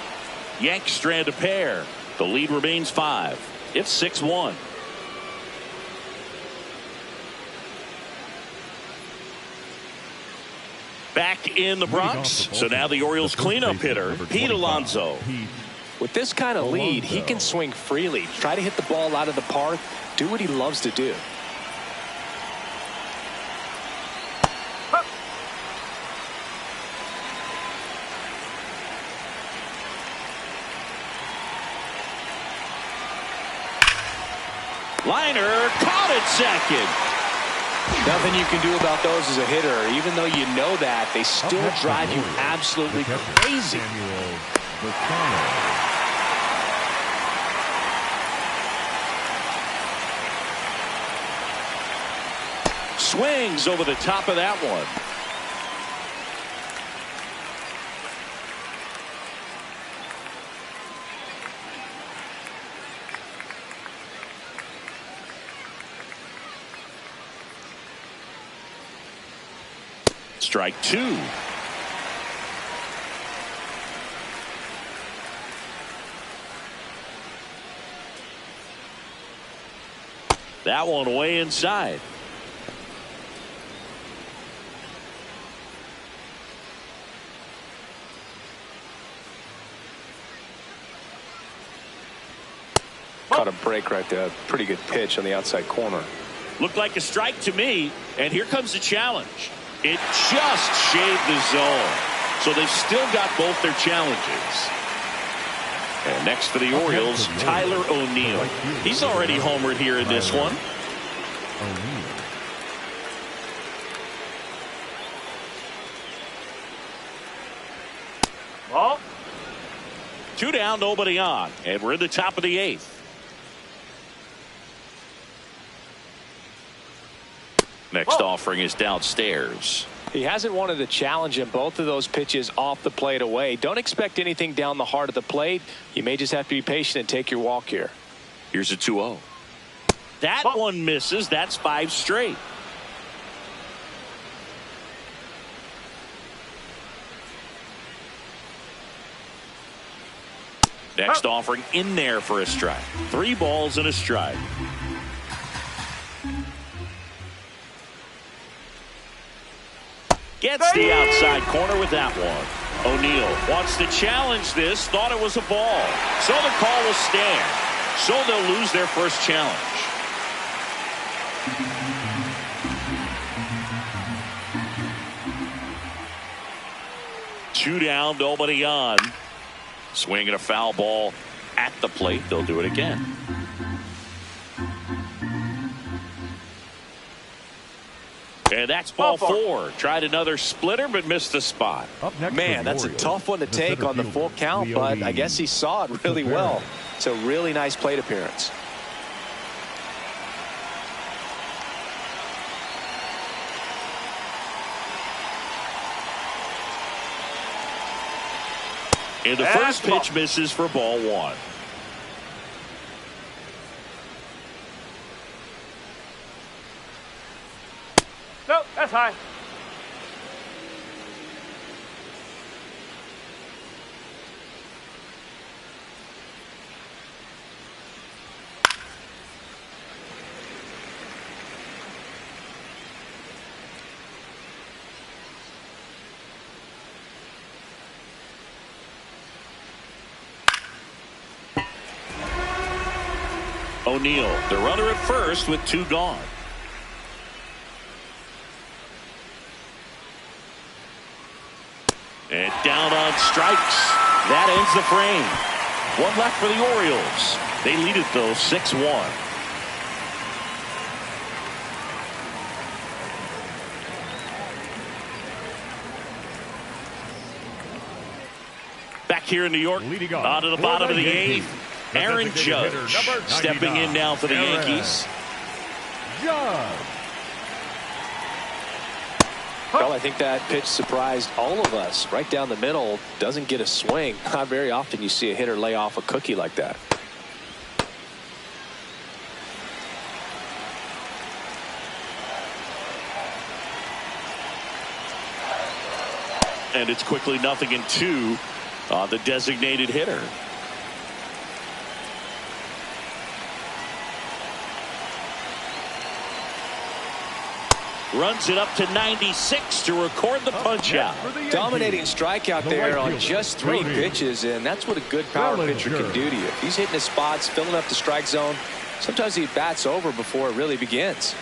Yanks strand a pair. The lead remains 5. It's 6-1. Back in the Bronx. So now the Orioles cleanup hitter, Pete Alonso. With this kind of lead, he can swing freely, try to hit the ball out of the park, do what he loves to do. Liner caught at second. Nothing you can do about those as a hitter. Even though you know that, they still drive you absolutely crazy. Swings over the top of that one. Strike 2. That one way inside. Caught a break right there. Pretty good pitch on the outside corner. Looked like a strike to me, and here comes the challenge. It just shaved the zone. So they've still got both their challenges. And next for the Orioles, Tyler O'Neill. He's already homered here in this one. Ball. 2 down, nobody on, and we're in the top of the 8th. Next offering is downstairs. He hasn't wanted to challenge him. Both of those pitches off the plate away. Don't expect anything down the heart of the plate. You may just have to be patient and take your walk here. Here's a 2-0. That one misses. That's 5 straight. Next offering in there for a strike. 3 balls and a strike. Gets the outside corner with that one. O'Neill wants to challenge this. Thought it was a ball. So the call will stand. So they'll lose their first challenge. Two down, nobody on. Swinging a foul ball at the plate. They'll do it again. And that's ball 4. Tried another splitter, but missed the spot. Man, that's a tough one to take on the full count, but I guess he saw it really well. It's a really nice plate appearance. And the first pitch misses for ball 1. Nope, that's high. O'Neill, the runner at first with 2 gone. And down on strikes. That ends the frame. 1 left for the Orioles. They lead it, though, 6-1. Back here in New York, on to the bottom of the 8th. Aaron Judge stepping in now for the Yankees. Well, I think that pitch surprised all of us. Right down the middle, doesn't get a swing. Not very often you see a hitter lay off a cookie like that. And it's quickly 0-2 on the designated hitter. Runs it up to 96 to record the punch out. Dominating strikeout there on just 3 pitches, and that's what a good power pitcher can do to you. If he's hitting his spots, filling up the strike zone, sometimes he bats over before it really begins.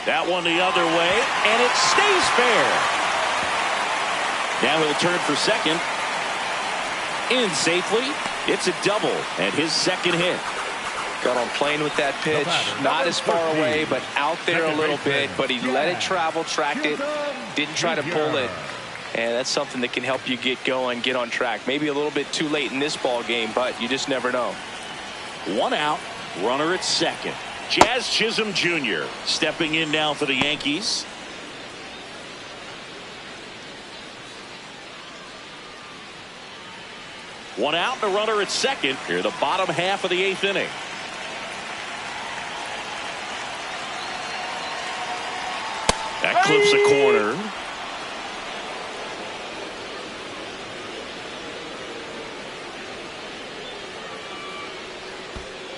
That one the other way, and it stays fair. Now he'll turn for second. In safely. It's a double and his second hit. Got on plane with that pitch. Not as far away, but out there a little bit. But he let it travel, tracked it, didn't try to pull it. And that's something that can help you get going, get on track. Maybe a little bit too late in this ball game, but you just never know. 1 out, runner at second. Jazz Chisholm Jr. stepping in now for the Yankees. One out and a runner at second here, the bottom half of the 8th inning. That clips a corner.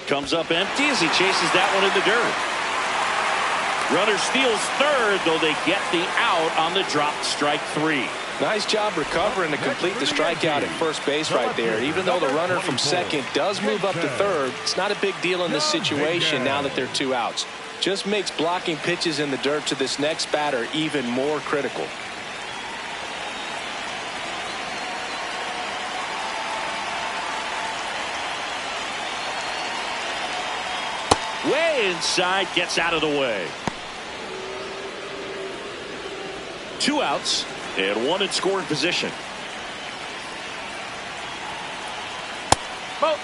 Comes up empty as he chases that one in the dirt. Runner steals third, though they get the out on the dropped strike 3. Nice job recovering to complete the strikeout at first base right there. Even though the runner from second does move up to third, it's not a big deal in this situation now that there are 2 outs. Just makes blocking pitches in the dirt to this next batter even more critical. Way inside, gets out of the way. 2 outs and 1 in scoring position. Ball.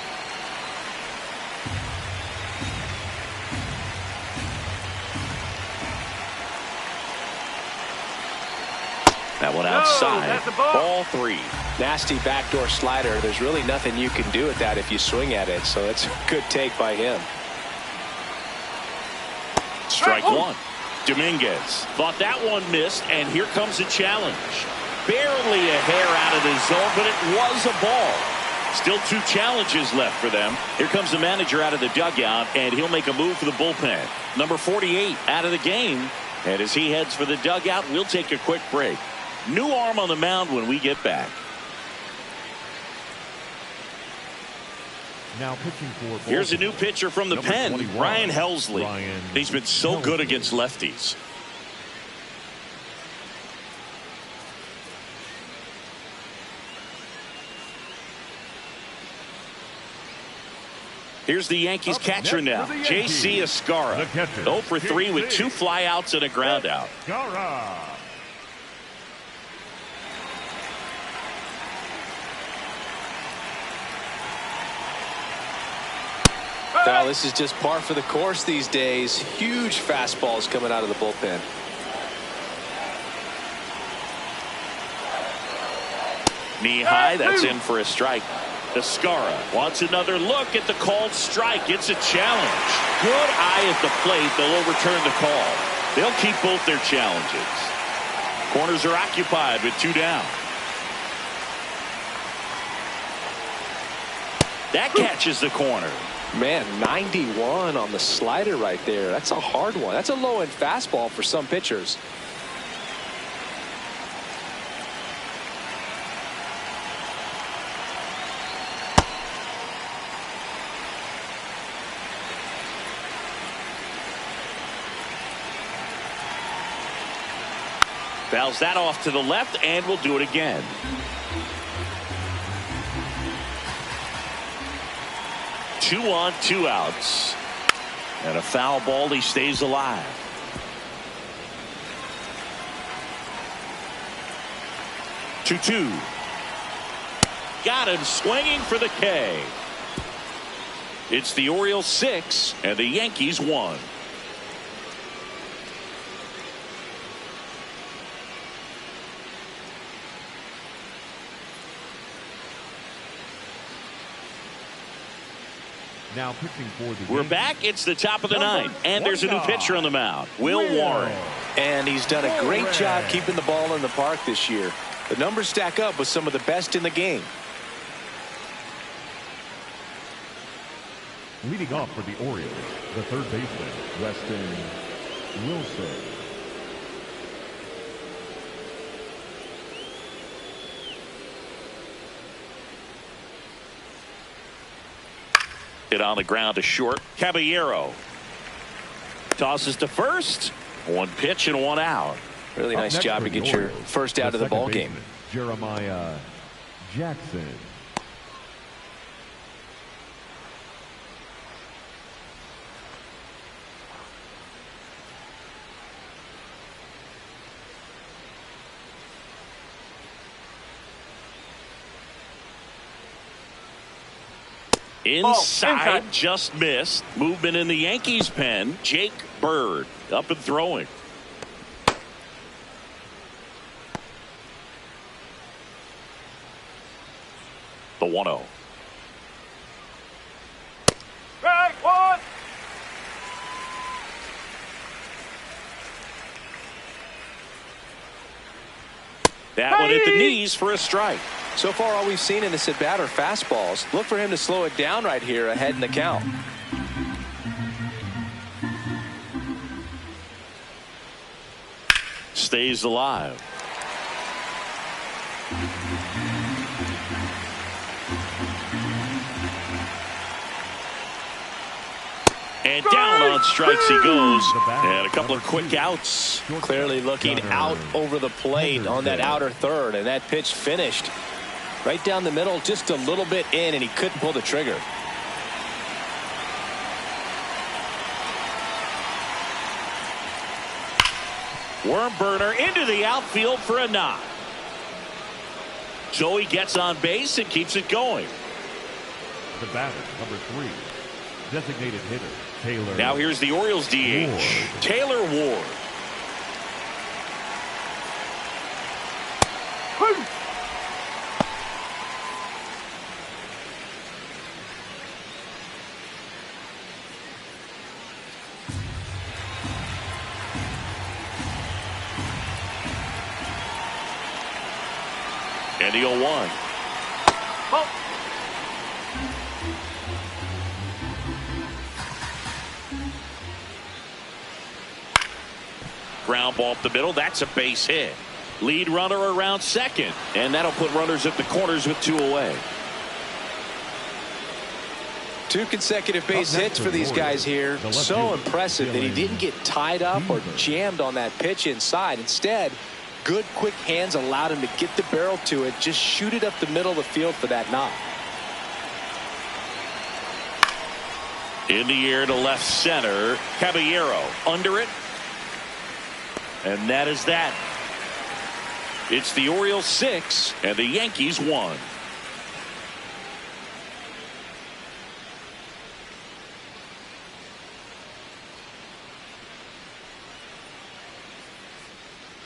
That one outside. That's a ball. Ball 3. Nasty backdoor slider. There's really nothing you can do with that if you swing at it. So it's a good take by him. Strike 1. Dominguez thought that one missed, and here comes a challenge. Barely a hair out of the zone, but it was a ball. Still 2 challenges left for them. Here comes the manager out of the dugout, and he'll make a move for the bullpen. Number 48 out of the game. And as he heads for the dugout, we'll take a quick break. New arm on the mound when we get back. Now pitching for Here's a new pitcher from the Number pen, 21, Ryan Helsley. Ryan He's been so good Helsley. against lefties. Here's the Yankees catcher now, J.C. Escarra. 0 for 3 with 2 flyouts and a groundout. Well, this is just par for the course these days. Huge fastballs coming out of the bullpen. Knee high, that's in for a strike. Escarra wants another look at the called strike. It's a challenge. Good eye at the plate. They'll overturn the call. They'll keep both their challenges. Corners are occupied with 2 down. That catches the corner. Man, 91 on the slider right there. That's a hard one. That's a low-end fastball for some pitchers. Fouls that off to the left, and will do it again. Two on, two outs. And a foul ball. He stays alive. Two. Got him swinging for the K. It's the Orioles 6 and the Yankees 1. Now pitching for the We're Yankees. back. It's the top of the ninth, and there's a new pitcher on the mound, Will Warren. And he's done a great job keeping the ball in the park this year. The numbers stack up with some of the best in the game. Leading off for the Orioles, the third baseman, Weston Wilson. Hit on the ground to short. Caballero tosses to first. One pitch and one out. Really nice job to get your first out of the ball game. Jeremiah Jackson. Inside, just missed. Movement in the Yankees pen. Jake Bird up and throwing. The 1-0. Strike one. That one hit the knees for a strike. So far, all we've seen in this at bat are fastballs. Look for him to slow it down right here ahead in the count. Stays alive. And down on strikes he goes. And a couple of quick outs. Clearly looking out over the plate on that outer third. And that pitch finished right down the middle, just a little bit in, and he couldn't pull the trigger. Worm burner into the outfield for a knock. So he gets on base and keeps it going. The batter, number 3, designated hitter, Taylor. Now here's the Orioles DH, Ward. Taylor Ward. And the 0-1. Ground ball up the middle. That's a base hit. Lead runner around second. And that'll put runners at the corners with 2 away. 2 consecutive base hits for these guys here. So impressive that he didn't get tied up or jammed on that pitch inside. Instead, good quick hands allowed him to get the barrel to it, just shoot it up the middle of the field for that knock. In the air to left center. Caballero under it. And that is that. It's the Orioles 6 and the Yankees 1.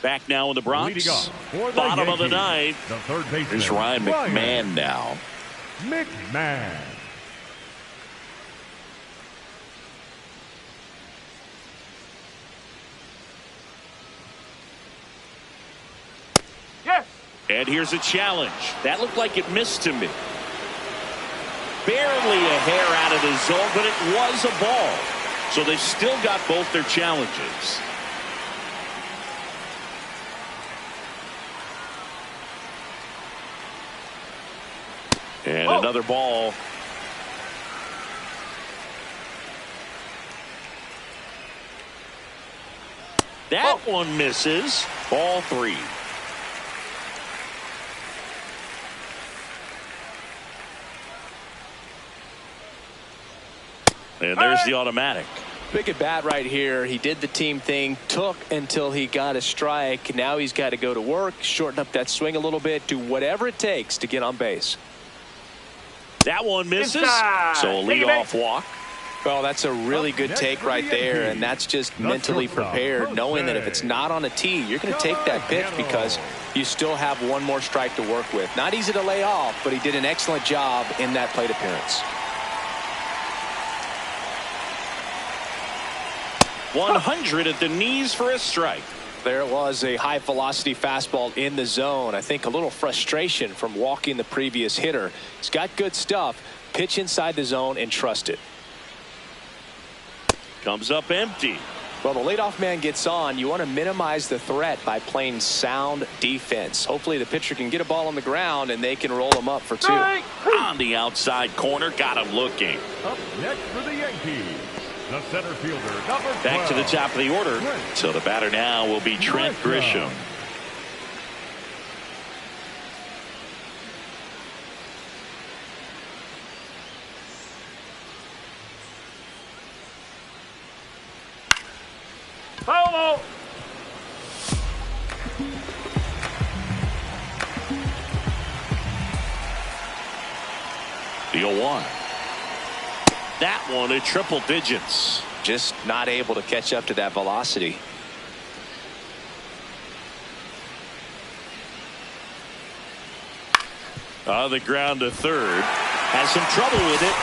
Back now in the Bronx. Bottom of the ninth. The third baseman. Here's Ryan McMahon now. McMahon. Yes. And here's a challenge. That looked like it missed to me. Barely a hair out of the zone, but it was a ball. So they still got both their challenges. And another ball. That one misses. Ball 3. And there's the automatic. Big at bat right here. He did the team thing, took until he got a strike. Now he's got to go to work, shorten up that swing a little bit, do whatever it takes to get on base. That one misses. So a leadoff walk. Well, that's a really good take right there, and that's just mentally prepared, knowing that if it's not on a tee, you're going to take that pitch because you still have one more strike to work with. Not easy to lay off, but he did an excellent job in that plate appearance. 100 at the knees for a strike. There it was, a high velocity fastball in the zone. I think a little frustration from walking the previous hitter. He's got good stuff. Pitch inside the zone and trust it. Comes up empty. Well, the leadoff man gets on. You want to minimize the threat by playing sound defense. Hopefully the pitcher can get a ball on the ground and they can roll him up for 2. On the outside corner, got him looking. Up next for the Yankees, the center fielder, number 12. Back to the top of the order. So the batter now will be Trent Grisham. Foul. The 0-1. That one at triple digits. Just not able to catch up to that velocity. On the ground to third. Has some trouble with it.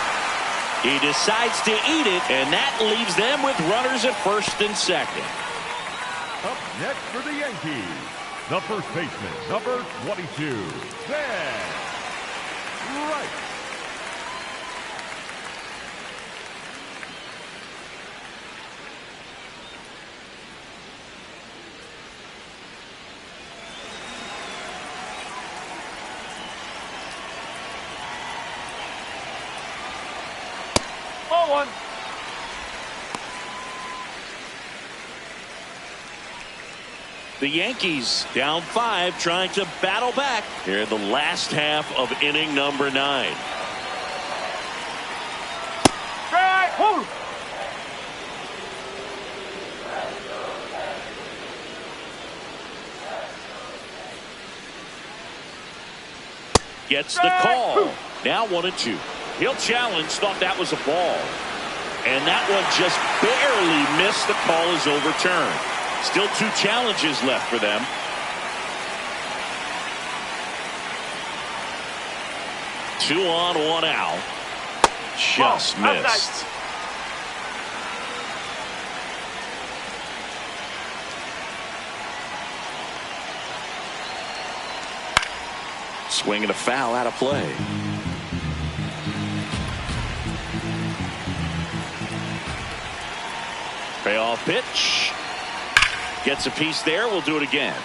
He decides to eat it, and that leaves them with runners at first and second. Up next for the Yankees, the first baseman, number 22, Ben Wright. Ball 1. The Yankees down 5, trying to battle back here in the last half of inning number 9. Strike. Woo. Gets the call. Now 1-2. He'll challenge. Thought that was a ball. And that one just barely missed. The call is overturned. Still 2 challenges left for them. Two on, 1 out. Just missed. Swinging a foul out of play. Payoff pitch. Gets a piece there. We'll do it again.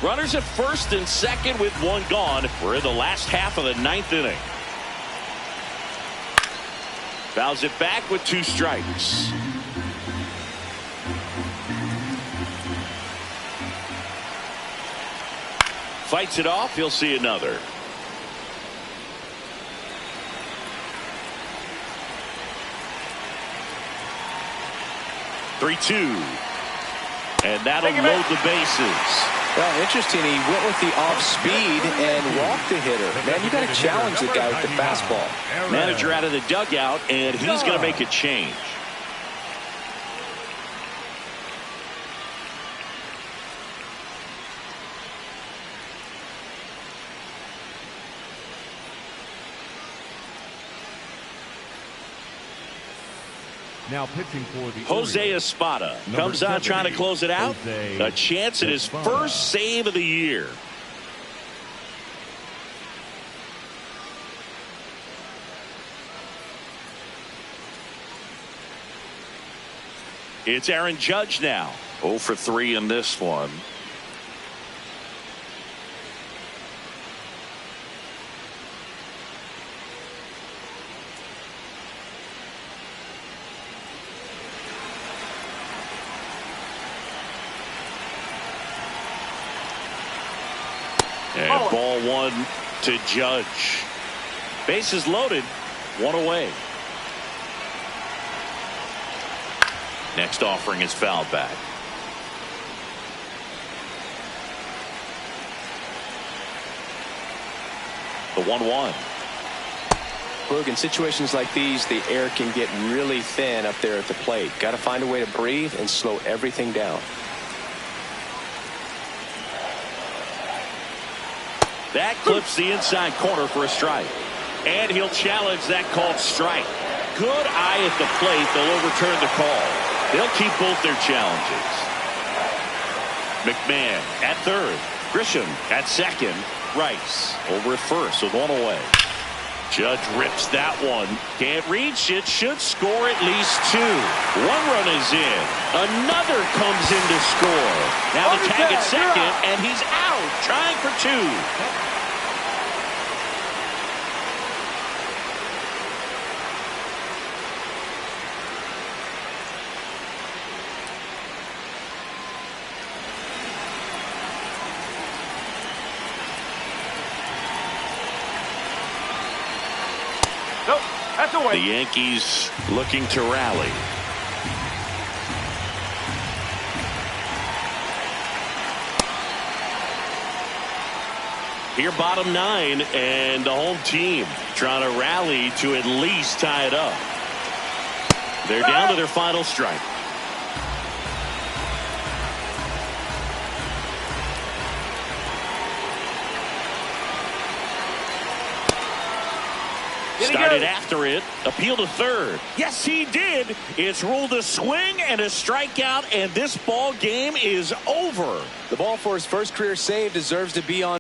Runners at first and second with 1 gone. We're in the last half of the 9th inning. Fouls it back with 2 strikes. Fights it off. He'll see another. (3-2). And that'll load the bases. Well, interesting. He went with the off speed and walked the hitter. Man, you got to challenge the guy with the fastball. Manager out of the dugout, and he's going to make a change. Now pitching for the Jose Orioles, Espada comes on trying to close it out. A chance at his first save of the year. It's Aaron Judge now. 0 for 3 in this one. And ball one to Judge. Bases loaded, one away. Next offering is fouled back. The 1-1. Boog, in situations like these, the air can get really thin up there at the plate. Got to find a way to breathe and slow everything down. That clips the inside corner for a strike. And he'll challenge that called strike. Good eye at the plate. They'll overturn the call. They'll keep both their challenges. McMahon at third. Grisham at second. Rice over at first with one away. Judge rips that one. Can't reach it. Should score at least two. One run is in. Another comes in to score. Now the tag at second, and he's out. Trying for two. The Yankees looking to rally. Here bottom nine, and the home team trying to rally to at least tie it up. They're down to their final strike. Started after it. Appeal to third. Yes, he did. It's ruled a swing and a strikeout, and this ball game is over. The ball for his first career save deserves to be on